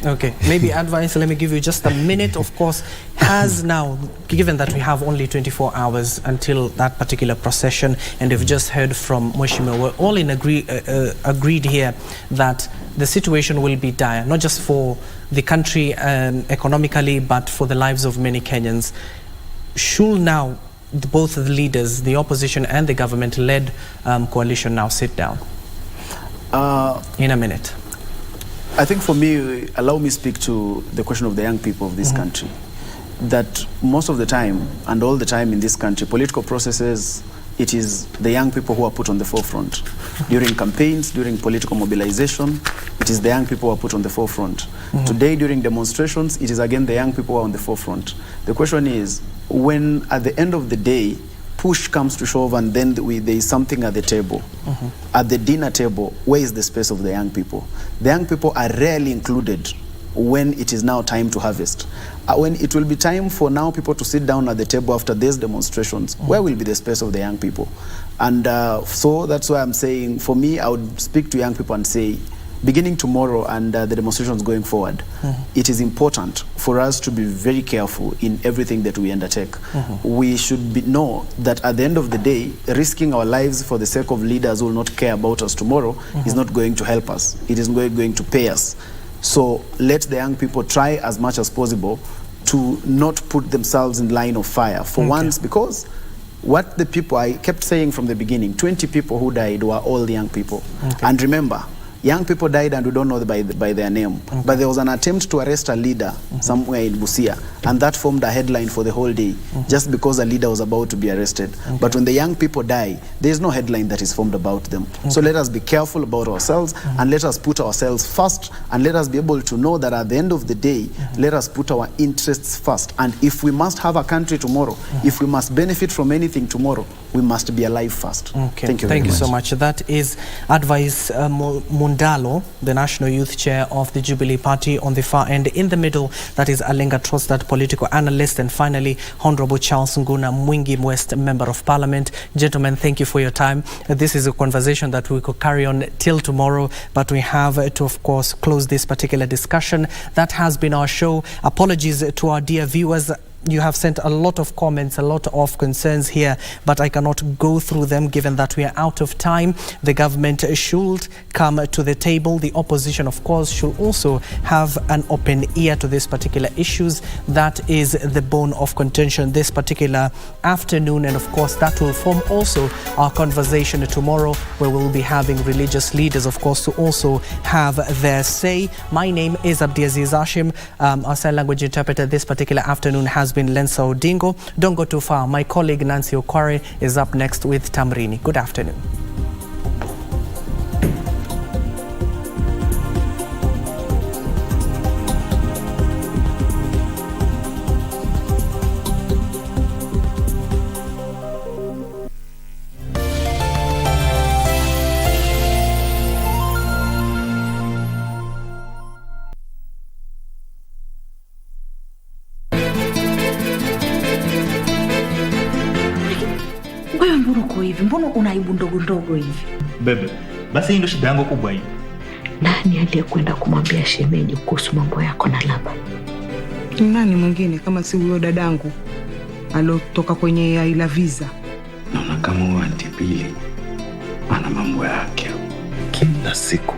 Okay, maybe advice, let me give you just a minute. Of course, has now, given that we have only 24 hours until that particular procession, and we've just heard from Mheshimiwa, we're all agreed here that the situation will be dire, not just for the country economically, but for the lives of many Kenyans. Should now both the leaders, the opposition and the government-led coalition, now sit down? In a minute. I think for me, allow me speak to the question of the young people of this country. That most of the time, and all the time in this country, political processes, it is the young people who are put on the forefront. During campaigns, during political mobilization, it is the young people who are put on the forefront. Today, during demonstrations, it is again the young people who are on the forefront. The question is, when at the end of the day, push comes to shove, and then there is something at the table. At the dinner table, where is the space of the young people? The young people are rarely included when it is now time to harvest. When it will be time for now people to sit down at the table after these demonstrations, where will be the space of the young people? And so that's why I'm saying, for me, I would speak to young people and say, beginning tomorrow and the demonstrations going forward, it is important for us to be very careful in everything that we undertake. We should know that at the end of the day, risking our lives for the sake of leaders who will not care about us tomorrow is not going to help us. It is going to pay us. So let the young people try as much as possible to not put themselves in line of fire for once, because what the people, I kept saying from the beginning, 20 people who died were all the young people. And remember, young people died and we don't know by their name. But there was an attempt to arrest a leader somewhere in Busia, and that formed a headline for the whole day, just because a leader was about to be arrested. But when the young people die, there is no headline that is formed about them. So let us be careful about ourselves, and let us put ourselves first, and let us be able to know that at the end of the day, let us put our interests first. And if we must have a country tomorrow, if we must benefit from anything tomorrow, we must be alive first. Thank you very much. So much. That is Advice Mundalo, the National Youth Chair of the Jubilee Party on the far end. In the middle, that is Alenga Trostad, political analyst. And finally, Honorable Charles Nguna Mwingi West, Member of Parliament. Gentlemen, thank you for your time. This is a conversation that we could carry on till tomorrow, but we have to, of course, close this particular discussion. That has been our show. Apologies to our dear viewers. You have sent a lot of comments, a lot of concerns here, but I cannot go through them given that we are out of time. The government should come to the table. The opposition, of course, should also have an open ear to these particular issues. That is the bone of contention this particular afternoon. And of course, that will form also our conversation tomorrow, where we'll be having religious leaders, of course, to also have their say. My name is Abdiaziz Hashim. Our sign language interpreter this particular afternoon has been Lensa Odingo. Don't go too far. My colleague Nancy Okware is up next with Tamrini. Good afternoon. Wewe mbona uko hivi? Mbona una aibu ndogo ndogo hivi? Bebe, basi hii ndio shida yangu kubwa hii. Nani aliyekwenda kumwambia shemeji kuhusu mambo yako na Laba? Nani mwingine kama si huyo dadangu alotoka kwenye Aila Visa? Naona kama huyo Auntie Billy ana mambo yake. Kila siku